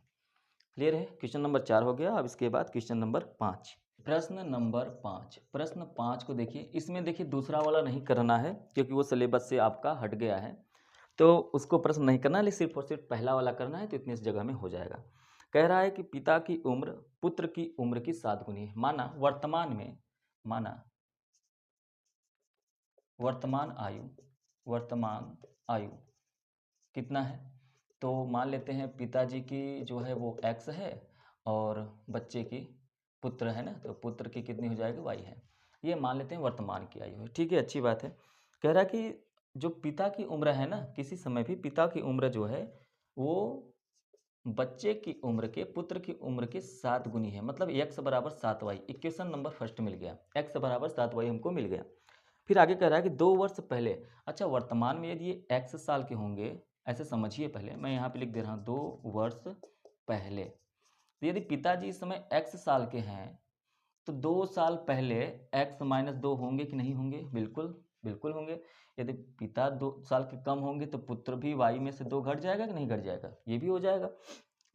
[SPEAKER 1] क्लियर है, क्वेश्चन नंबर 4 हो गया। अब इसके बाद क्वेश्चन नंबर 5, प्रश्न नंबर 5। प्रश्न 5 को देखिए, इसमें देखिए दूसरा वाला नहीं करना है क्योंकि वो सिलेबस से आपका हट गया है, तो उसको प्रश्न नहीं करना है, लेकिन सिर्फ और सिर्फ पहला वाला करना है, तो इतनी इस जगह में हो जाएगा। कह रहा है कि पिता की उम्र पुत्र की उम्र की 7 गुनी है। माना वर्तमान आयु कितना है, तो मान लेते हैं पिताजी की जो है वो x है और बच्चे की पुत्र है ना, तो पुत्र की कितनी हो जाएगी y है। ये मान लेते हैं वर्तमान की आयु है, ठीक है, अच्छी बात है। कह रहा है कि जो पिता की उम्र है ना, किसी समय भी पिता की उम्र जो है वो बच्चे की उम्र के पुत्र की उम्र के 7 गुनी है, मतलब x बराबर 7y। इक्वेशन नंबर फर्स्ट मिल गया, x बराबर 7y हमको मिल गया। फिर आगे कह रहा है कि 2 वर्ष पहले, अच्छा वर्तमान में यदि ये x साल के होंगे, ऐसे समझिए, पहले मैं यहाँ पे लिख दे रहा हूँ 2 वर्ष पहले। तो यदि पिताजी इस समय x साल के हैं तो 2 साल पहले x माइनस 2 होंगे कि नहीं होंगे, बिल्कुल बिल्कुल होंगे। यदि पिता 2 साल के कम होंगे तो पुत्र भी y में से 2 घट जाएगा कि नहीं घट जाएगा, ये भी हो जाएगा।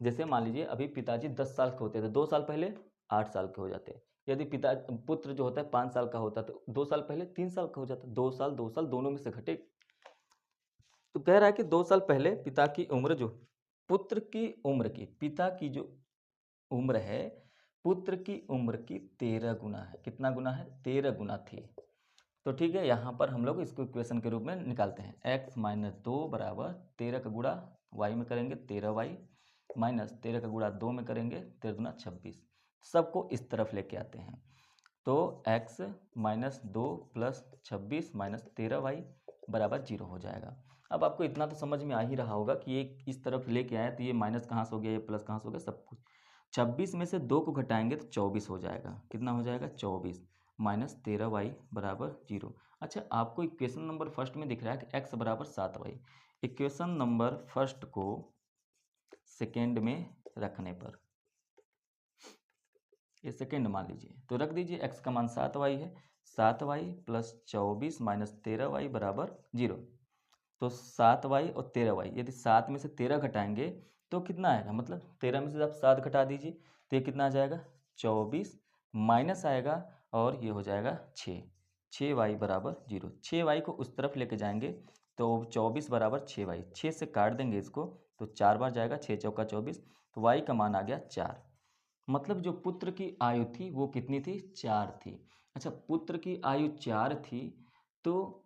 [SPEAKER 1] जैसे मान लीजिए अभी पिताजी 10 साल के होते थे, 2 साल पहले 8 साल के हो जाते। यदि पुत्र जो होता है 5 साल का होता तो 2 साल पहले 3 साल का हो जाता, 2 साल दोनों में से घटे। तो कह रहा है कि 2 साल पहले पिता की उम्र जो पुत्र की उम्र की, पिता की जो उम्र है पुत्र की उम्र की 13 गुना है। कितना गुना है, 13 गुना थी। तो ठीक है, यहाँ पर हम लोग इसको इक्वेशन के रूप में निकालते हैं। x माइनस 2 बराबर 13 का गुणा y में करेंगे 13y माइनस 13 का गुणा 2 में करेंगे 13 दूना 26। सबको इस तरफ लेके आते हैं, तो x minus 2 plus 26 minus 13y बराबर 0 हो जाएगा। अब आपको इतना तो समझ में आ ही रहा होगा कि ये इस तरफ लेके आए तो ये माइनस कहाँ से हो गया, ये प्लस कहाँ से हो गया, सब कुछ। 26 में से 2 को घटाएंगे तो 24 हो जाएगा। कितना हो जाएगा, 24 माइनस 13y बराबर 0। अच्छा, आपको इक्वेशन नंबर फर्स्ट में दिख रहा है कि x बराबर 7y। इक्वेशन नंबर फर्स्ट को सेकेंड में रखने पर, ये सेकेंड मान लीजिए, तो रख दीजिए x का मान 7y है, 7y प्लस 24 माइनस 13y बराबर 0। तो 7y और 13y, यदि 7 में से 13 घटाएंगे तो कितना आएगा, मतलब 13 में से आप 7 घटा दीजिए तो ये कितना आ जाएगा 24 माइनस आएगा और ये हो जाएगा 6y बराबर 0। 6y को उस तरफ लेके जाएंगे तो 24 बराबर 6y, 6 से काट देंगे इसको तो 4 बार जाएगा, 6 चौका 24, तो y का मान आ गया 4। मतलब जो पुत्र की आयु थी वो कितनी थी, 4 थी। अच्छा, पुत्र की आयु 4 थी तो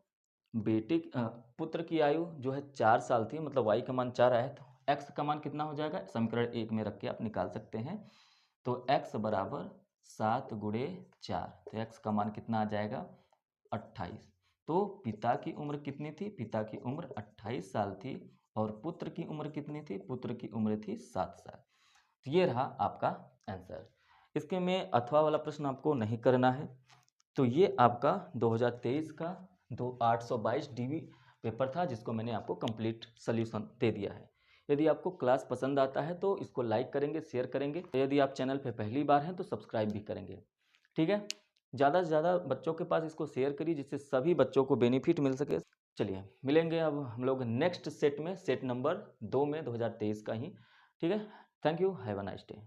[SPEAKER 1] पुत्र की आयु जो है 4 साल थी, मतलब y का मान 4 आया, तो x का मान कितना हो जाएगा, समीकरण 1 में रख के आप निकाल सकते हैं। तो x बराबर 7 गुणे 4, तो x का मान कितना आ जाएगा 28। तो पिता की उम्र कितनी थी, पिता की उम्र 28 साल थी और पुत्र की उम्र कितनी थी, पुत्र की उम्र थी 7 साल। तो ये रहा आपका आंसर। इसके में अथवा वाला प्रश्न आपको नहीं करना है। तो ये आपका 2023 का 822 डीवी पेपर था जिसको मैंने आपको कंप्लीट सॉल्यूशन दे दिया है। यदि आपको क्लास पसंद आता है तो इसको लाइक करेंगे, शेयर करेंगे। यदि आप चैनल पे पहली बार हैं तो सब्सक्राइब भी करेंगे। ठीक है, ज़्यादा से ज़्यादा बच्चों के पास इसको शेयर करिए जिससे सभी बच्चों को बेनिफिट मिल सके। चलिए मिलेंगे अब हम लोग नेक्स्ट सेट में, सेट नंबर 2 में 2023 का ही। ठीक है, thank you, have a nice day.